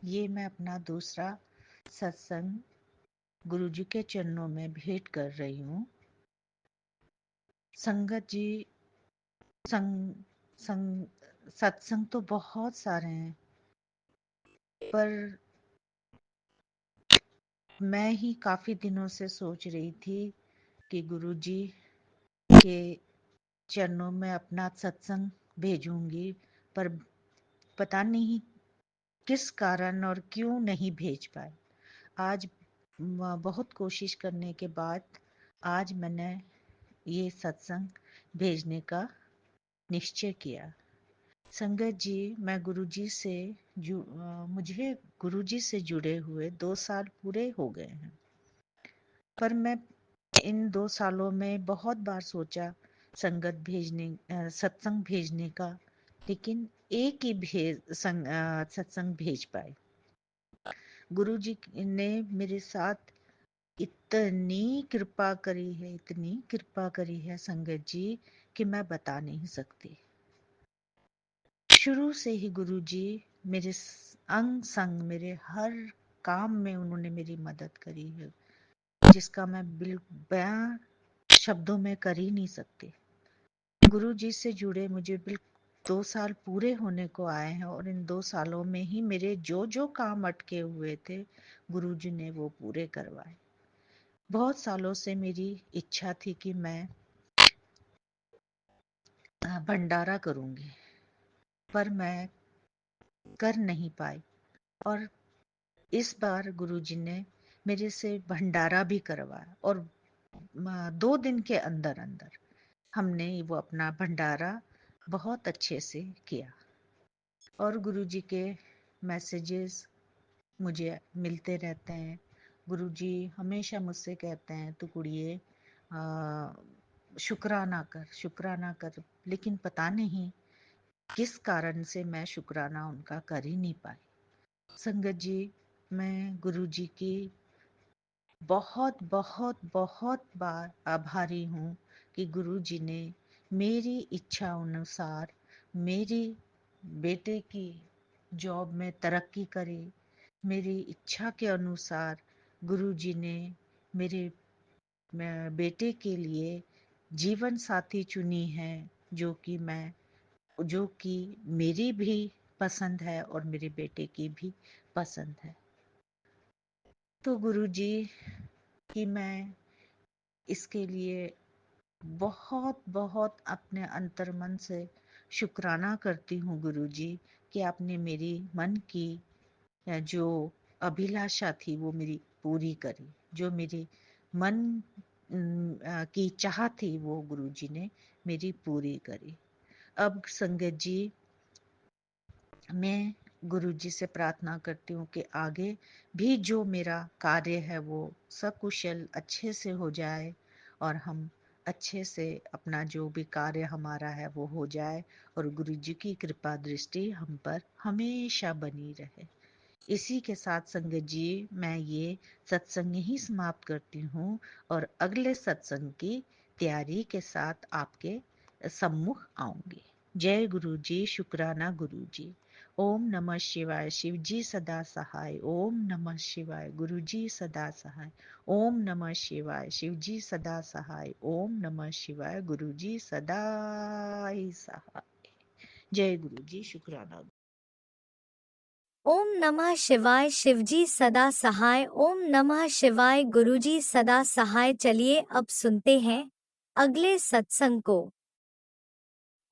ये मैं अपना दूसरा सत्संग गुरु जी के चरणों में भेंट कर रही हूँ। संगत जी, सत्संग तो बहुत सारे हैं, पर मैं ही काफी दिनों से सोच रही थी कि गुरु जी के चरणों में अपना सत्संग भेजूंगी, पर पता नहीं किस कारण और क्यों नहीं भेज पाए। आज बहुत कोशिश करने के बाद आज मैंने ये सत्संग भेजने का निश्चय किया। संगत जी, मैं मुझे गुरुजी से जुड़े हुए 2 साल पूरे हो गए हैं, पर मैं इन 2 सालों में बहुत बार सोचा सत्संग भेजने का, लेकिन एक ही सत्संग भेज पाए। गुरुजी ने मेरे साथ इतनी कृपा करी है, इतनी कृपा करी है संगत जी, कि मैं बता नहीं सकती। शुरू से ही गुरुजी मेरे अंग संग, मेरे हर काम में उन्होंने मेरी मदद करी है, जिसका मैं बयां शब्दों में कर ही नहीं सकती। गुरुजी से जुड़े मुझे 2 साल पूरे होने को आए हैं और इन 2 सालों में ही मेरे जो जो काम अटके हुए थे गुरुजी ने वो पूरे करवाए। बहुत सालों से मेरी इच्छा थी कि मैं भंडारा करूंगी, पर मैं कर नहीं पाई और इस बार गुरुजी ने मेरे से भंडारा भी करवाया और 2 दिन के अंदर अंदर हमने वो अपना भंडारा बहुत अच्छे से किया। और गुरुजी के मैसेजेस मुझे मिलते रहते हैं। गुरुजी हमेशा मुझसे कहते हैं तू कुड़िए शुक्राना कर, लेकिन पता नहीं किस कारण से मैं शुक्राना उनका कर ही नहीं पाई। संगत जी, मैं गुरुजी की बहुत बहुत बहुत बार आभारी हूँ कि गुरुजी ने मेरी इच्छा अनुसार मेरी बेटे की जॉब में तरक्की करी। मेरी इच्छा के अनुसार गुरुजी ने मेरे बेटे के लिए जीवन साथी चुनी है, जो कि मेरी भी पसंद है और मेरे बेटे की भी पसंद है। तो गुरुजी कि मैं इसके लिए बहुत बहुत अपने अंतर्मन से शुक्राना करती हूँ गुरुजी कि आपने मेरी मन की जो अभिलाषा थी वो मेरी पूरी करी। जो मेरी मन की चाह थी वो गुरुजी ने मेरी पूरी करी। अब संगत जी, मैं गुरुजी से प्रार्थना करती हूँ कि आगे भी जो मेरा कार्य है वो सकुशल अच्छे से हो जाए और हम अच्छे से अपना जो भी कार्य हमारा है वो हो जाए और गुरुजी की कृपा दृष्टि हम पर हमेशा बनी रहे। इसी के साथ संगत जी, मैं ये सत्संग यही समाप्त करती हूँ और अगले सत्संग की तैयारी के साथ आपके सम्मुख आऊंगी। जय गुरु जी, शुक्राना गुरु जी। ओम नमः शिवाय, शिव जी सदा सहाय। ओम नमः शिवाय, गुरु जी सदा सहाय। ओम नमः शिवाय, शिव जी सदा सहाय। ओम नमः शिवाय, गुरु जी सदा ही सहाय। जय गुरु जी, शुक्राना। ओम नमः शिवाय, शिवजी सदा सहाय। ओम नमः शिवाय, गुरुजी सदा सहाय। चलिए अब सुनते हैं अगले सत्संग को।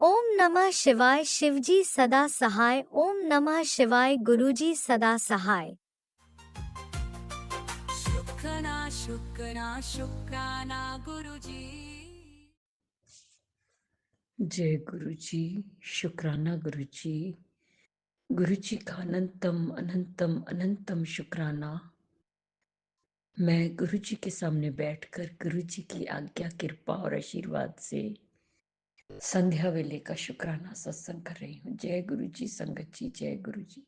ओम नमः शिवाय, शिवजी सदा सहाय। ओम नमः शिवाय, गुरुजी सदा सहाय। शुक्राना गुरुजी। जय गुरु जी, शुक्राना गुरु जी। गुरु जी का अनंतम अनंतम अनंतम शुक्राना। मैं गुरु जी के सामने बैठकर गुरु जी की आज्ञा, कृपा और आशीर्वाद से संध्या वेले का शुक्राना सत्संग कर रही हूँ। जय गुरु जी, संगत जी, जय गुरु जी।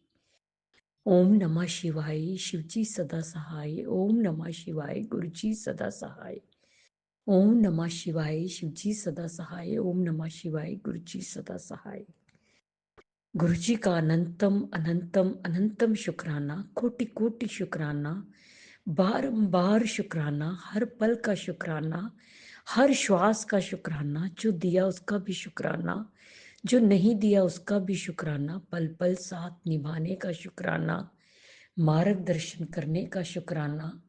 ओम नमः शिवाय, शिव जी सदा सहाय। ओम नमः शिवाय, गुरु जी सदा सहाय। ओम नमः शिवाय, शिव जी सदा सहाय। ओम नमः शिवाय, गुरु जी सदा सहाय। गुरु जी का अनंतम अनंतम अनंतम शुक्राना, कोटि कोटि शुक्राना, बारंबार शुक्राना, हर पल का शुक्राना, हर श्वास का शुक्राना। जो दिया उसका भी शुक्राना, जो नहीं दिया उसका भी शुक्राना। पल पल साथ निभाने का शुक्राना, मार्गदर्शन करने का शुक्राना,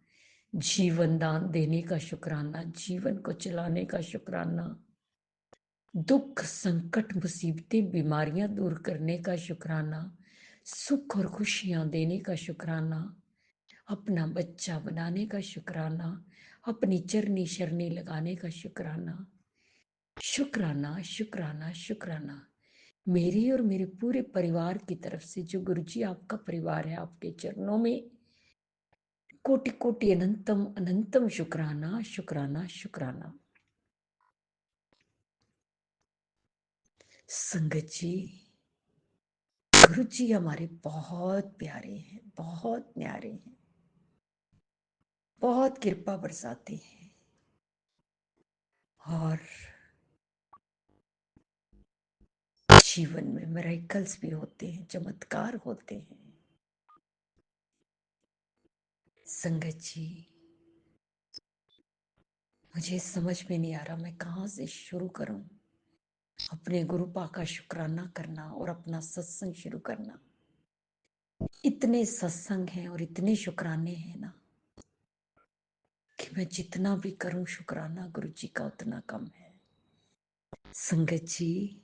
जीवन दान देने का शुक्राना, जीवन को चलाने का शुक्राना, दुख संकट मुसीबतें बीमारियां दूर करने का शुक्राना, सुख और खुशियां देने का शुक्राना, अपना बच्चा बनाने का शुक्राना, अपनी चरनी शरनी लगाने का शुक्राना। शुक्राना शुक्राना शुक्राना मेरी और मेरे पूरे परिवार की तरफ से, जो गुरुजी आपका परिवार है, आपके चरणों में कोटि कोटि अनंतम अनंतम शुक्राना शुक्राना शुक्राना। संगत जी, गुरु जी हमारे बहुत प्यारे हैं, बहुत न्यारे हैं, बहुत कृपा बरसाते हैं और जीवन में मिरेकल्स भी होते हैं, चमत्कार होते हैं। संगत जी, मुझे समझ में नहीं आ रहा मैं कहाँ से शुरू करूं। अपने गुरुपा का शुक्राना करना और अपना सत्संग शुरू करना। इतने सत्संग हैं और इतने शुक्राने हैं ना कि मैं जितना भी करूं शुक्राना गुरु जी का उतना कम है। संगत जी,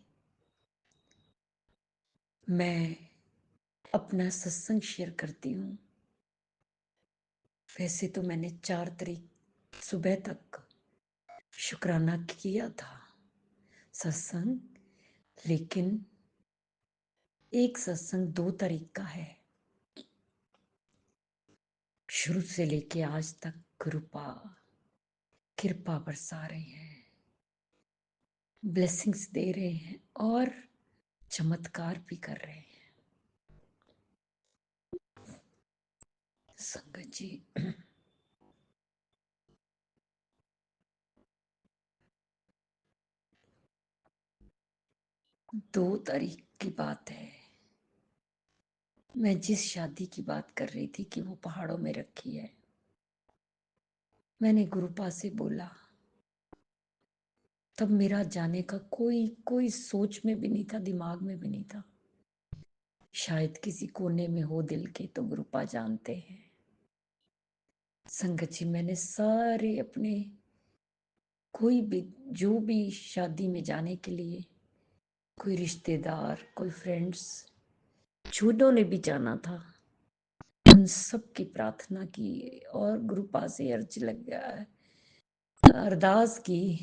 मैं अपना सत्संग शेयर करती हूँ। वैसे तो मैंने 4 तारीख सुबह तक शुक्राना किया था सत्संग, लेकिन एक सत्संग 2 तारीख का है। शुरू से लेके आज तक कृपा कृपा बरसा रहे हैं, ब्लेसिंग्स दे रहे हैं और चमत्कार भी कर रहे हैं। संगत जी, 2 तारीख की बात है। मैं जिस शादी की बात कर रही थी कि वो पहाड़ों में रखी है, मैंने गुरुपा से बोला, तब मेरा जाने का कोई कोई सोच में भी नहीं था, दिमाग में भी नहीं था। शायद किसी कोने में हो दिल के तो गुरुपा जानते हैं। संगत जी, मैंने सारे अपने कोई भी जो भी शादी में जाने के लिए, कोई रिश्तेदार, कोई फ्रेंड्स, जिन्होंने भी जाना था, उन सब की प्रार्थना की और गुरुपा से अर्ज लग गया है, अरदास की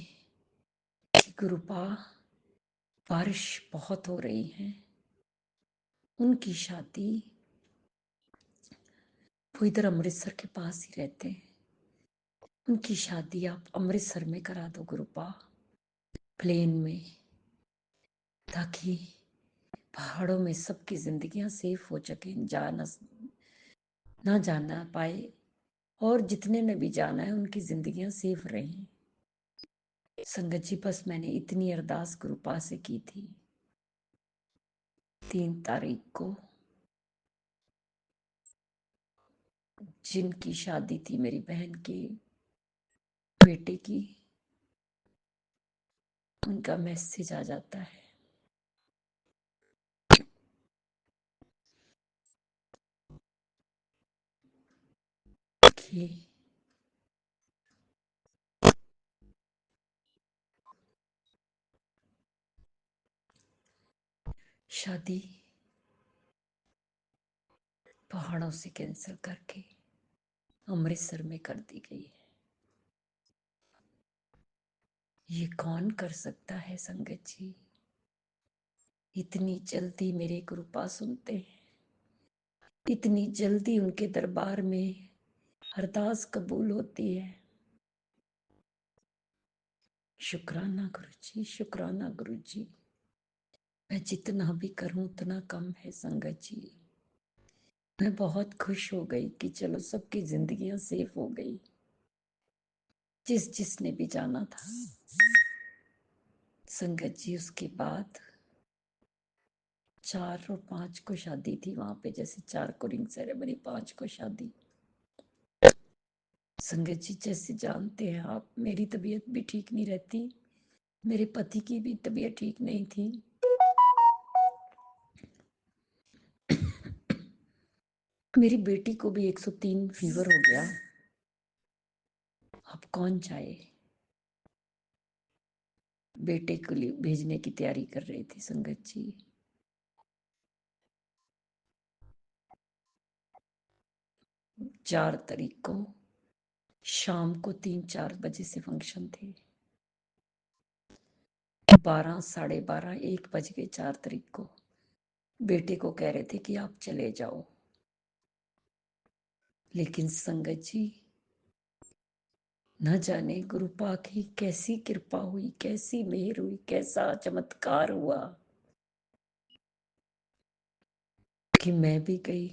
कि गुरुपा बारिश बहुत हो रही है, उनकी शादी, वो इधर अमृतसर के पास ही रहते हैं, उनकी शादी आप अमृतसर में करा दो गुरुपा, प्लेन में, ताकि पहाड़ों में सबकी जिंदगियां सेफ हो सके, ना जाना पाए, और जितने ने भी जाना है उनकी जिंदगियां सेफ रहें। संगत जी, बस मैंने इतनी अरदास गुरुपा से की थी। 3 तारीख को जिनकी शादी थी मेरी बहन के बेटे की, उनका मैसेज आ जाता है कि शादी पहाड़ों से कैंसिल करके अमृतसर में कर दी गई है। ये कौन कर सकता है संगत जी? इतनी जल्दी मेरे कृपा सुनते हैं, इतनी जल्दी उनके दरबार में अरदास कबूल होती है। शुक्राना गुरु जी, शुक्राना गुरु जी। मैं जितना भी करूं उतना कम है संगत जी। मैं बहुत खुश हो गई कि चलो सबकी जिंदगियां सेफ हो गई, जिसने भी जाना था। संगत जी, उसके बाद 4 और 5 को शादी थी वहां पे, जैसे 4 को रिंग सेरेमनी, 5 को शादी। संगत जी, जैसे जानते हैं आप, मेरी तबीयत भी ठीक नहीं रहती, मेरे पति की भी तबीयत ठीक नहीं थी। मेरी बेटी को भी 103 फीवर हो गया। अब कौन जाए? बेटे को लिए भेजने की तैयारी कर रही थी संगत जी। 4 तारीख को शाम को 3-4 बजे से फंक्शन थे। 12, 12:30, 1 बज गए 4 तारीख को। बेटे को कह रहे थे कि आप चले जाओ, लेकिन संगत जी, न जाने गुरुपा की कैसी कृपा हुई, कैसी मेहर हुई, कैसा चमत्कार हुआ कि मैं भी गई,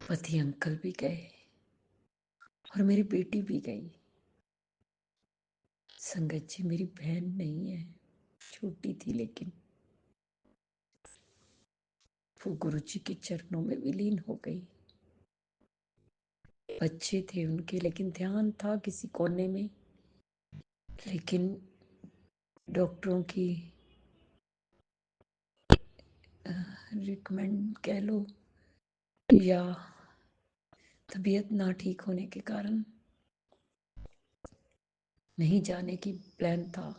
पति अंकल भी गए और मेरी बेटी भी गई। संगत जी, मेरी बहन नहीं है, छोटी थी, लेकिन वो गुरु जी के चरणों में विलीन हो गई। बच्चे थे उनके, लेकिन ध्यान था किसी कोने में। लेकिन डॉक्टरों की रिकमेंड कह लो या तबीयत ना ठीक होने के कारण नहीं जाने की प्लान था,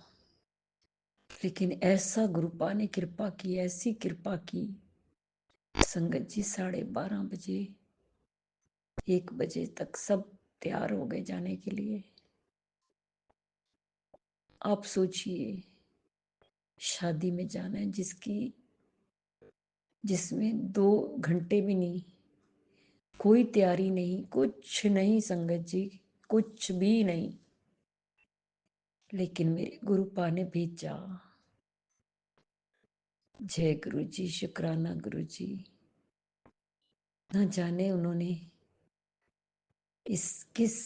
लेकिन ऐसा गुरुपा ने कृपा की, ऐसी कृपा की संगत जी 12:30 बजे 1 बजे तक सब तैयार हो गए जाने के लिए। आप सोचिए, शादी में जाना है जिसमें 2 घंटे भी नहीं, कोई तैयारी नहीं, कुछ नहीं संगत जी, कुछ भी नहीं, लेकिन मेरे गुरुपा ने भेजा। जय गुरु जी, शुक्राना गुरु जी। न जाने उन्होंने इस किस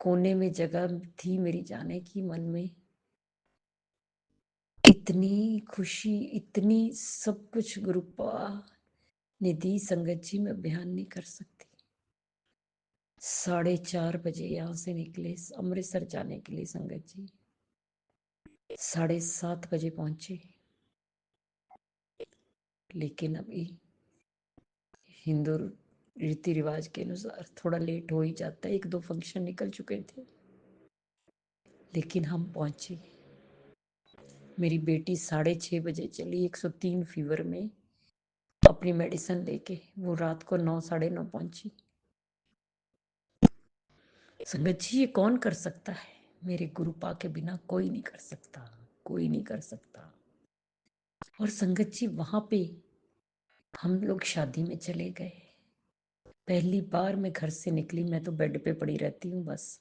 कोने में जगह थी मेरी जाने की, मन में इतनी खुशी, इतनी सब कुछ गुरुपा ने दी संगत जी, मैं बयान नहीं कर सकती। 4:30 बजे यहाँ से निकले अमृतसर जाने के लिए संगत जी, 7:30 बजे पहुंचे। लेकिन अभी हिंदू रीति रिवाज के अनुसार थोड़ा लेट हो ही जाता है, 1-2 फंक्शन निकल चुके थे, लेकिन हम पहुंचे। मेरी बेटी 6:30 बजे चली 103 फीवर में अपनी मेडिसिन लेके, वो रात को 9, 9:30 पहुंची। संगत जी, ये कौन कर सकता है? मेरे गुरुपा के बिना कोई नहीं कर सकता, कोई नहीं कर सकता। और संगत जी, वहां पे हम लोग शादी में चले गए। पहली बार मैं घर से निकली, मैं तो बेड पे पड़ी रहती हूँ बस।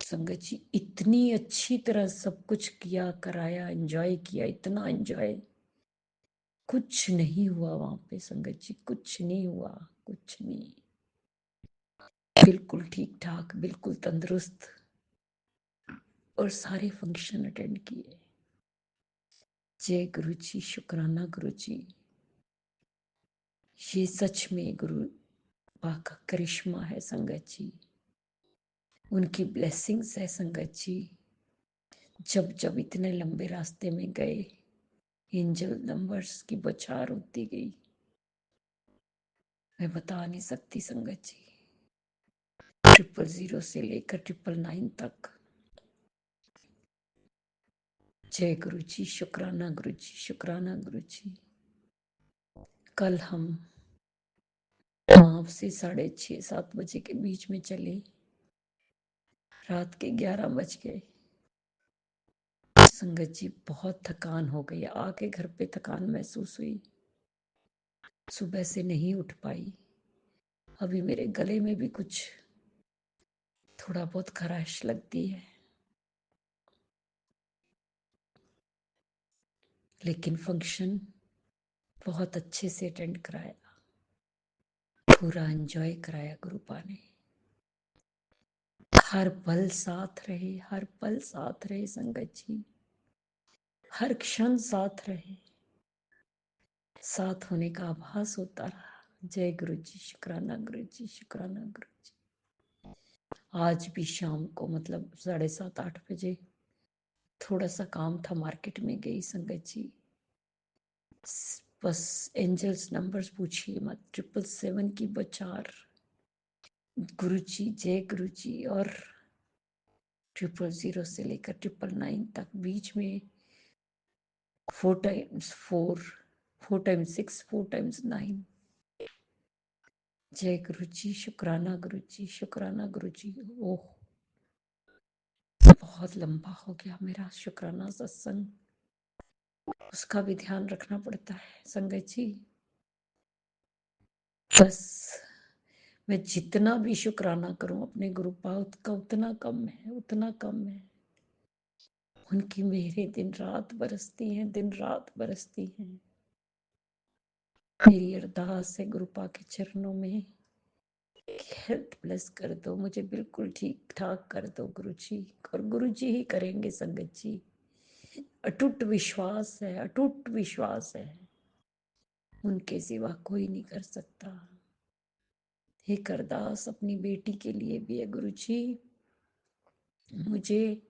संगत जी, इतनी अच्छी तरह सब कुछ किया, कराया, एंजॉय किया, इतना एंजॉय, कुछ नहीं हुआ वहां पे संगत जी, कुछ नहीं हुआ, कुछ नहीं, बिल्कुल ठीक ठाक, बिल्कुल तंदुरुस्त, और सारे फंक्शन अटेंड किए। जय गुरु जी, शुक्राना गुरु जी। ये सच में गुरु बा का करिश्मा है संगत जी, उनकी ब्लेसिंग्स है संगत जी। जब जब इतने लंबे रास्ते में गए, एंजल नंबर्स की बौछार होती गई, मैं बता नहीं सकती संगत जी। 000 से लेकर 999 तक। जय गुरु जी, शुक्राना गुरु जी, शुक्राना गुरु जी। कल हम वहां से 6:30-7 बजे के बीच में चले, रात के 11 बज गए। संगत जी, बहुत थकान हो गई, आके घर पे थकान महसूस हुई, सुबह से नहीं उठ पाई। अभी मेरे गले में भी कुछ थोड़ा बहुत खराश लगती है, लेकिन फंक्शन बहुत अच्छे से अटेंड कराया, पूरा एंजॉय कराया गुरुपा ने। हर पल साथ रहे, हर पल साथ रहे संगत जी, हर क्षण साथ रहे, साथ होने का आभास होता रहा। जय गुरु जी, शुक्राना गुरु जी, शुक्राना गुरु जी। आज भी शाम को मतलब 7:30-8 बजे थोड़ा सा काम था, मार्केट में गई संगत जी। बस एंजल्स नंबर्स पूछिए मत, 777 की बचार, गुरु जी, जय गुरु जी। और 000 से लेकर 999 तक, बीच में 4 times 4, 4 times 6, 4 times 9। जय गुरु जी, शुक्राना गुरु जी, शुक्राना गुरु जी। ओह, बहुत लंबा हो गया मेरा शुक्राना सत्संग, उसका भी ध्यान रखना पड़ता है संगत जी। बस मैं जितना भी शुक्राना करूं अपने गुरु पाउत का उतना कम है, उतना कम है। उनकी मेहरें दिन रात बरसती हैं, दिन रात बरसती हैं। मेरी अरदास है गुरुपा के चरणों में, हेल्थ ब्लेस कर दो मुझे, बिल्कुल ठीक ठाक कर दो गुरु जी। और गुरु जी ही करेंगे संगत जी, अटूट विश्वास है, अटूट विश्वास है, उनके सिवा कोई नहीं कर सकता। एक अरदास अपनी बेटी के लिए भी है गुरु जी, मुझे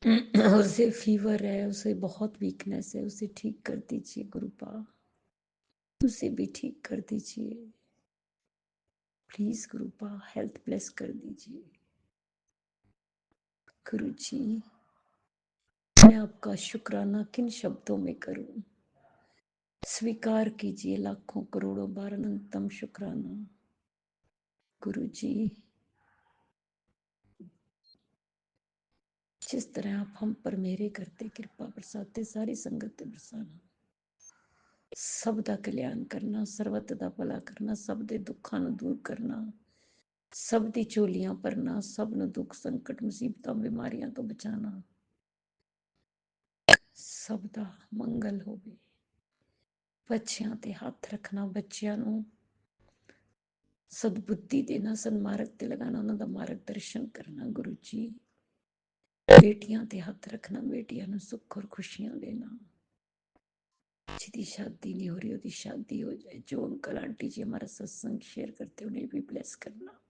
उसे फीवर है, उसे बहुत वीकनेस है, उसे ठीक कर दीजिए गुरुपा, उसे भी ठीक कर दीजिए प्लीज गुरुपा, हेल्थ ब्लेस कर दीजिए। गुरुजी, मैं आपका शुक्राना किन शब्दों में करूं? स्वीकार कीजिए लाखों करोड़ों बार अनंतम शुक्राना। गुरुजी, जिस तरह आप हम पर मेरे करते, कृपा बरसाते, सारी संगत ते बरसाना, सब दा कल्याण करना, सर्वत दा भला करना, सब दे दुखां नूं दूर करना, सब दी झोलियां भरना, सब नूं दुख संकट मुसीबतां बीमारियां तो बचाना, सब दा मंगल होवे। बच्चियां ते हथ रखना, बच्चियां नूं सदबुद्धि देना, सन्मार्ग ते लगाना, उन्हां दा मार्गदर्शन करना। गुरु जी, बेटियां ते हथ रखना, बेटियां नूं सुख और खुशियां देना। जिसकी शादी नहीं हो रही उसकी शादी हो जाए। जो अंकल आंटी जी हमारा सत्संग शेयर करते उन्हें भी ब्लेस करना।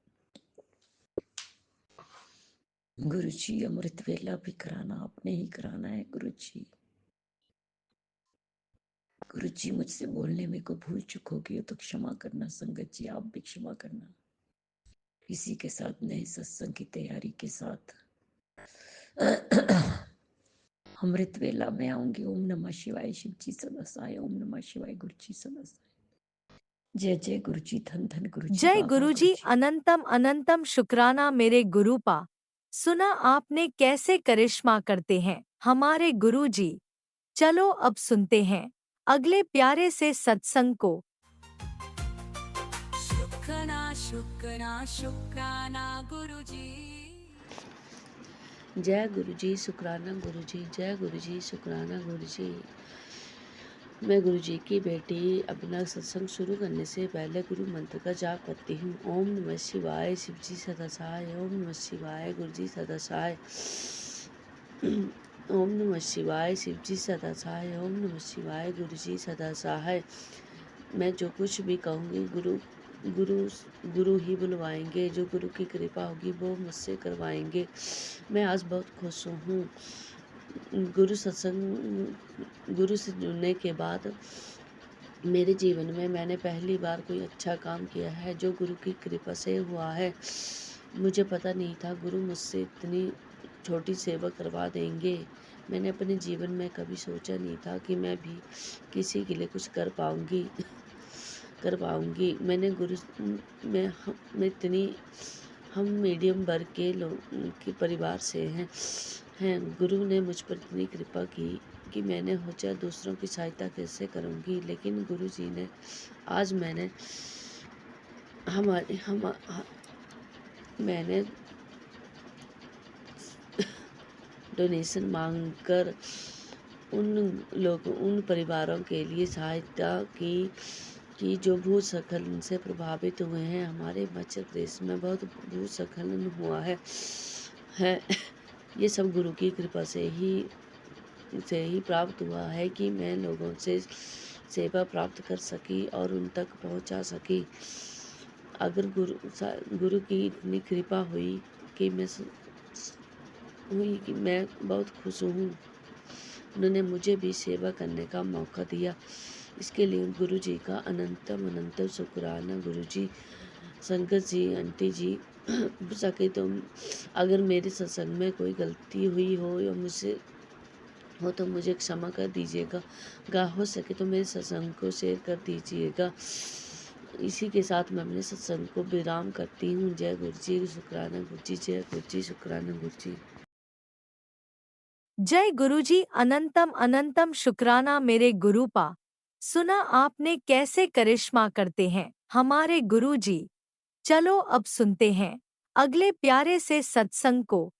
गुरु जी, अमृत वेला भी कराना, आपने ही कराना है गुरु जी। गुरु जी, मुझसे बोलने में कोई भूल चूक होगी तो क्षमा करना। संगत जी, आप भी क्षमा करना। इसी के साथ नए सत्संग की तैयारी के साथ अमृत वेला में आऊंगी। ओम नमः शिवाय, शिव जी सदा सहाय। ओम नमः शिवाय, गुरु जी सदा सहाय। जय जय गुरु जी, धन धन गुरु जी, जय बाबा गुरुजी, गुरु जी। अनंतम अनंतम शुक्राना मेरे गुरुपा। सुना आपने कैसे करिश्मा करते हैं हमारे गुरुजी। चलो अब सुनते हैं अगले प्यारे से सत्संग को। शुक्राना शुक्राना शुक्राना गुरुजी। जय गुरु जी, शुक्राना गुरु जी, जय गुरु जी, शुक्राना गुरु जी। मैं गुरु जी की बेटी अपना सत्संग शुरू करने से पहले गुरु मंत्र का जाप करती हूँ। ओम नमः शिवाय, शिव जी सदा सहाय। ओम नमः शिवाय, गुरु जी सदा सहाय। ओम नमः शिवाय, शिव जी सदा सहाय। ओम नमः शिवाय, गुरु जी सदा सहाय। मैं जो कुछ भी कहूँगी गुरु गुरु ही बुलवाएंगे। जो गुरु की कृपा होगी वो मुझसे करवाएंगे। मैं आज बहुत खुश हूँ। गुरु से जुड़ने के बाद मेरे जीवन में मैंने पहली बार कोई अच्छा काम किया है जो गुरु की कृपा से हुआ है। मुझे पता नहीं था गुरु मुझसे इतनी छोटी सेवा करवा देंगे। मैंने अपने जीवन में कभी सोचा नहीं था कि मैं भी किसी के लिए कुछ कर पाऊँगी। मैंने गुरु में हम मीडियम वर्ग के लोग के परिवार से हैं। गुरु ने मुझ पर इतनी कृपा की कि मैंने सोचा दूसरों की सहायता कैसे करूँगी, लेकिन गुरु जी ने आज मैंने डोनेशन मांगकर उन परिवारों के लिए सहायता की जो भूस्खलन से प्रभावित हुए हैं। हमारे हिमाचल प्रदेश में बहुत भूस्खलन हुआ है। ये सब गुरु की कृपा से ही प्राप्त हुआ है कि मैं लोगों से सेवा प्राप्त कर सकी और उन तक पहुंचा सकी। अगर गुरु की इतनी कृपा हुई कि मैं बहुत खुश हूँ। उन्होंने मुझे भी सेवा करने का मौका दिया। इसके लिए गुरु जी का अनंतम शुक्राना। गुरु जी, संगत जी, आंटी जी, हो सके तो अगर मेरे सत्संग में कोई गलती हुई हो या मुझसे हो तो मुझे क्षमा कर दीजिएगा। हो सके तो मेरे सत्संग को शेयर कर दीजिएगा। इसी के साथ मैं अपने सत्संग को विराम करती हूँ। जय गुरु जी, शुक्राना गुरु जी, जय गुरु जी, शुक्राना गुरु जी। जय गुरुजी, अनंतम अनंतम शुक्राना मेरे गुरुपा। सुना आपने कैसे करिश्मा करते हैं हमारे गुरुजी। चलो अब सुनते हैं अगले प्यारे से सत्संग को।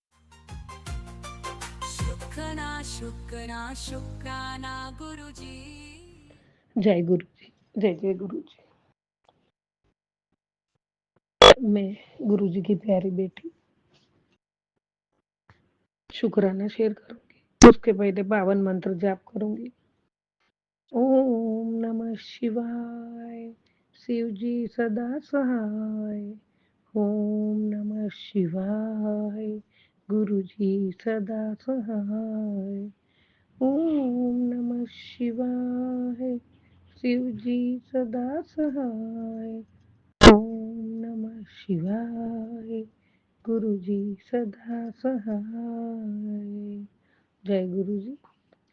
शुक्राना शुक्राना शुक्राना गुरुजी। जय गुरु जी, जय जय गुरु जी। मैं गुरु जी की प्यारी बेटी शुक्राना शेयर करूंगी। उसके पहले 52 मंत्र जाप करूंगी। ओम नमः शिवाय, शिव जी सदा सहाय। ओम नमः शिवाय, गुरुजी सदा सहाय। ओम नमः शिवाय, शिवजी सदा सहाय। ओम नमः शिवाय, गुरुजी सदा सहाय। जय गुरुजी,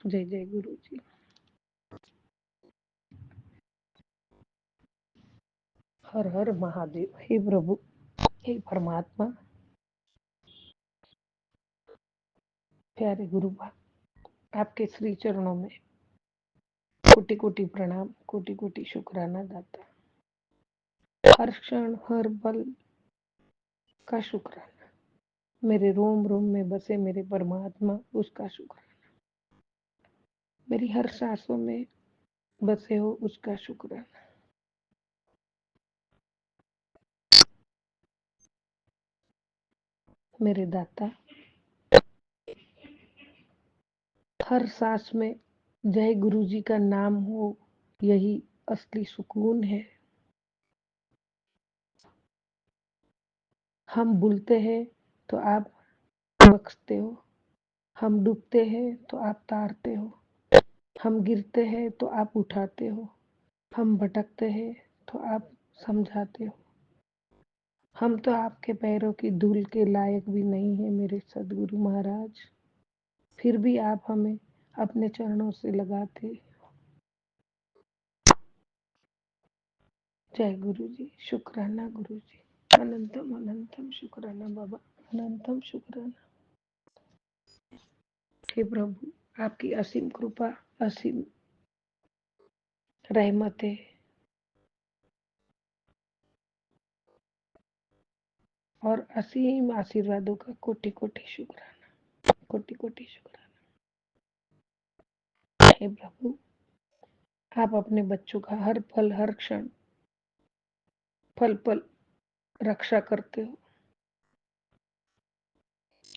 जय जय गुरुजी। हर हर महादेव। हे प्रभु, हे परमात्मा, प्यारे गुरु, आपके श्री चरणों में कोटि कोटि प्रणाम, कोटि कोटि शुक्राना दाता। हर क्षण हर पल का शुक्राना। मेरे रोम रोम में बसे मेरे परमात्मा, उसका शुक्राना। मेरी हर सांसों में बसे हो, उसका शुक्राना। मेरे दाता, हर सांस में जय गुरु जी का नाम हो, यही असली सुकून है। हम भूलते हैं तो आप बख्शते हो, हम डूबते हैं तो आप तारते हो, हम गिरते हैं तो आप उठाते हो, हम भटकते हैं तो आप समझाते हो। हम तो आपके पैरों की धूल के लायक भी नहीं है मेरे सदगुरु महाराज, फिर भी आप हमें अपने चरणों से लगाते। जय गुरु जी, शुक्राना गुरु जी, अनंतम अनंतम शुक्राना बाबा, अनंतम शुक्राना। हे प्रभु, आपकी असीम कृपा, असीम रहमतें और असीम आशीर्वादों का कोटि कोटि शुक्राना, कोटि कोटि शुक्राना। हे प्रभु, आप अपने बच्चों का हर पल हर क्षण पल पल रक्षा करते हो,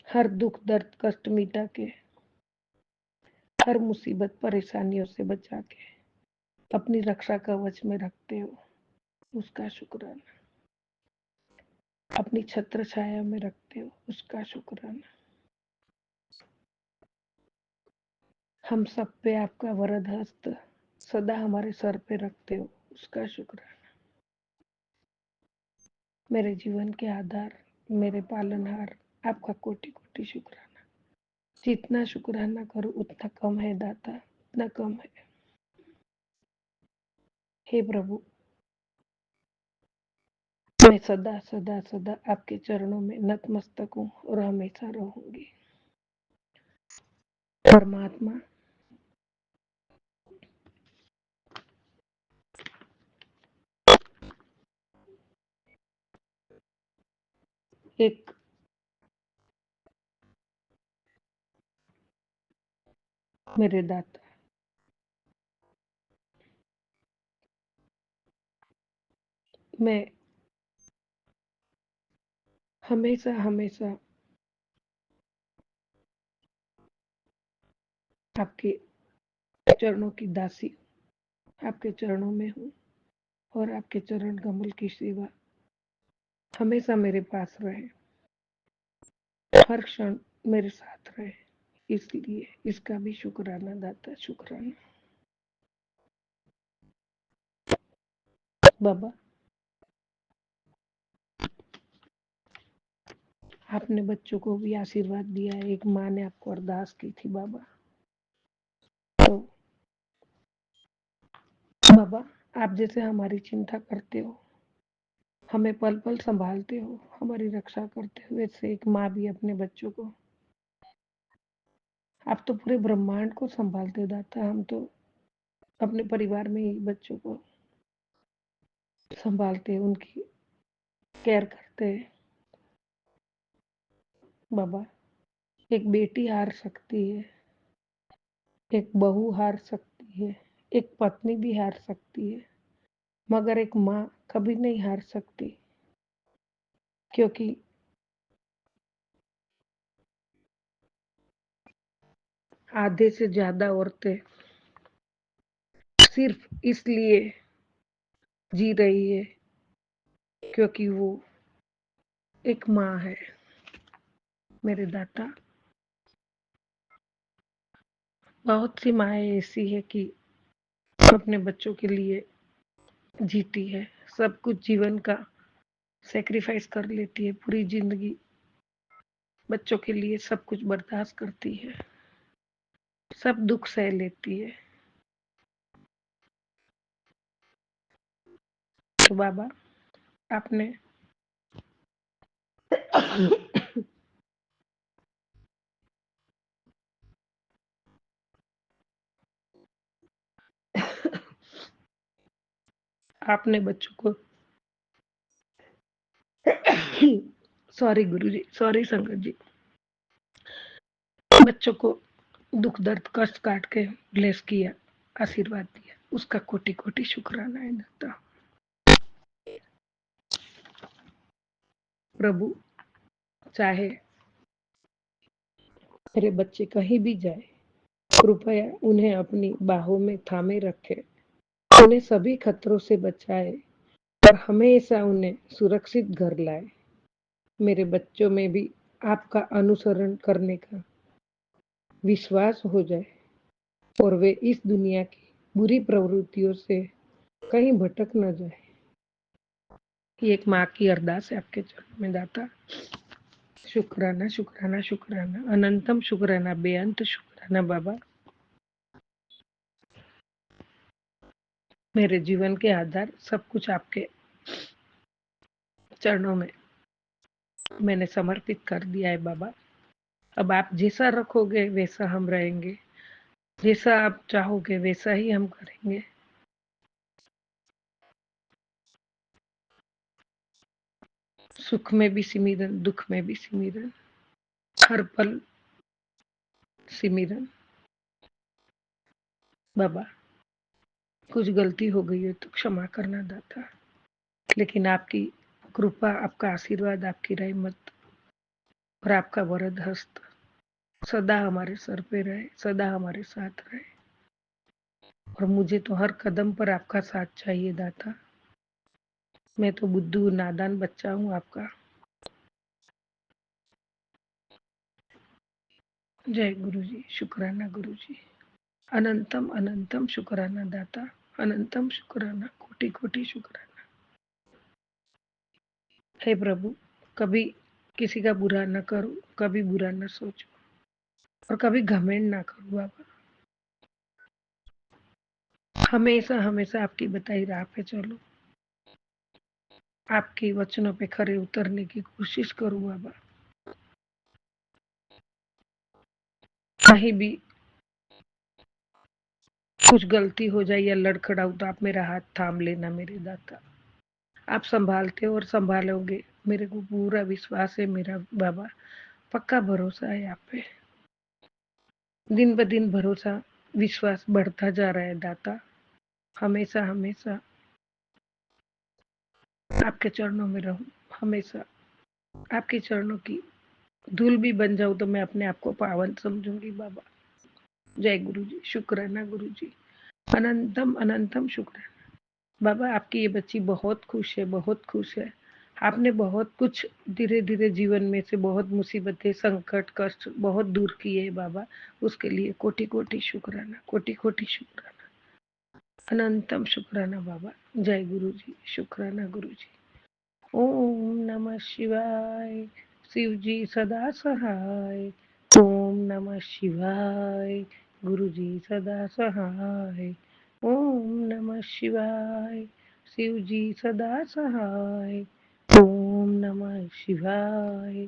हर दुख दर्द कष्ट मिटा के, हर मुसीबत परेशानियों से बचा के अपनी रक्षा कवच में रखते हो, उसका शुक्राना। अपनी छत्र छाया में रखते हो, उसका शुक्राना। हम सब पे आपका वरद हस्त सदा हमारे सर पे रखते हो, उसका शुक्राना। मेरे जीवन के आधार, मेरे पालनहार, आपका कोटि कोटि शुक्राना। जितना शुक्राना करो उतना कम है दाता, उतना कम है। हे प्रभु, मैं सदा सदा सदा आपके चरणों में नतमस्तक हूँ और हमेशा रहूंगी। परमात्मा, एक मेरे दाता, मैं हमेशा हमेशा आपके चरणों की दासी, आपके चरणों में हूँ और आपके चरण कमल की सेवा हमेशा मेरे पास रहे, हर क्षण मेरे साथ रहे। इसलिए इसका भी शुक्राना दाता, शुक्राना। बाबा, आपने बच्चों को भी आशीर्वाद दिया है। एक माँ ने आपको अरदास की थी बाबा, तो बाबा आप जैसे हमारी चिंता करते हो, हमें पल पल संभालते हो, हमारी रक्षा करते हो, वैसे एक माँ भी अपने बच्चों को, आप तो पूरे ब्रह्मांड को संभालते दाता, हम तो अपने परिवार में ही बच्चों को संभालते, उनकी केयर करते। बाबा, एक बेटी हार सकती है, एक बहू हार सकती है, एक पत्नी भी हार सकती है, मगर एक माँ कभी नहीं हार सकती, क्योंकि आधे से ज्यादा औरतें सिर्फ इसलिए जी रही है क्योंकि वो एक माँ है। मेरे दाता। बहुत सी माएँ ऐसी है कि अपने बच्चों के लिए जीती है, सब कुछ जीवन का सैक्रिफाइस कर लेती है, पूरी जिंदगी बच्चों के लिए सब कुछ बर्दाश्त करती है, सब दुख सह लेती है। तो बाबा आपने आपने बच्चों को सॉरी गुरुजी, सॉरी संगत जी, बच्चों को दुख दर्द कष्ट काट के ब्लेस किया, आशीर्वाद दिया, उसका कोटि कोटि शुक्राना है दाता। प्रभु चाहे मेरे बच्चे कहीं भी जाए, कृपया उन्हें अपनी बाहों में थामे रखे, उन्हें सभी खतरों से बचाए और हमेशा उन्हें सुरक्षित घर लाए। मेरे बच्चों में भी आपका अनुसरण करने का विश्वास हो जाए और वे इस दुनिया की बुरी प्रवृत्तियों से कहीं भटक न जाए। ये एक माँ की अरदास है आपके चरणों में दाता। शुक्राना शुक्राना शुक्राना, अनंतम शुक्राना, बेअंत शुक्राना बाबा। मेरे जीवन के आधार सब कुछ आपके चरणों में मैंने समर्पित कर दिया है बाबा। अब आप जैसा रखोगे वैसा हम रहेंगे, जैसा आप चाहोगे वैसा ही हम करेंगे। सुख में भी सिमरन, दुख में भी सिमरन, हर पल सिमरन। बाबा कुछ गलती हो गई है तो क्षमा करना दाता, लेकिन आपकी कृपा, आपका आशीर्वाद, आपकी रहमत और आपका वरद हस्त सदा हमारे सर पे रहे, सदा हमारे साथ रहे। और मुझे तो हर कदम पर आपका साथ चाहिए दाता। मैं तो बुद्धू नादान बच्चा हूँ आपका। जय गुरुजी, शुक्राना गुरुजी, अनंतम अनंतम शुक्राना दाता, अनंतम शुक्राना, कोटि कोटि शुक्राना। हे प्रभु, कभी किसी का बुरा न करूं, कभी बुरा न सोचूं और कभी घमंड ना करूं बाबा। हमेशा हमेशा आपकी बताई राह पे चलो, आपके वचनों पे खरे उतरने की कोशिश करूं बाबा। कहीं भी कुछ गलती हो जाए या लड़खड़ाऊ तो आप मेरा हाथ थाम लेना मेरे दाता। आप संभालते हो और संभालोगे, मेरे को पूरा विश्वास है मेरा बाबा, पक्का भरोसा है आप पे। दिन ब दिन भरोसा विश्वास बढ़ता जा रहा है दाता। हमेशा हमेशा आपके चरणों में रहूं, हमेशा आपके चरणों की धूल भी बन जाऊं तो मैं अपने आप को पावन समझूंगी बाबा। जय गुरु जी, शुक्राना गुरु जी, अनंतम अनंतम शुक्राना बाबा। आपकी ये बच्ची बहुत खुश है, बहुत खुश है। आपने बहुत कुछ धीरे धीरे जीवन में से बहुत मुसीबतें, संकट, कष्ट बहुत दूर किए है बाबा। उसके लिए कोटि कोटि शुक्राना, कोटि कोटि शुक्राना, अनंतम शुक्राना बाबा। जय गुरु जी, शुक्राना गुरु जी। ओम नमः शिवाय, शिव जी सदा सहाय। ओम नमः शिवाय, गुरु जी सदा सहाय। ओम नमः शिवाय, शिव जी सदा सहाय। ओम नमः शिवाय,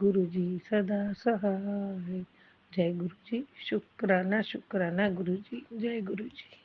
गुरु जी सदा सहाय। जय गुरु जी, शुक्राना शुक्राना गुरु जी, जय गुरु जी।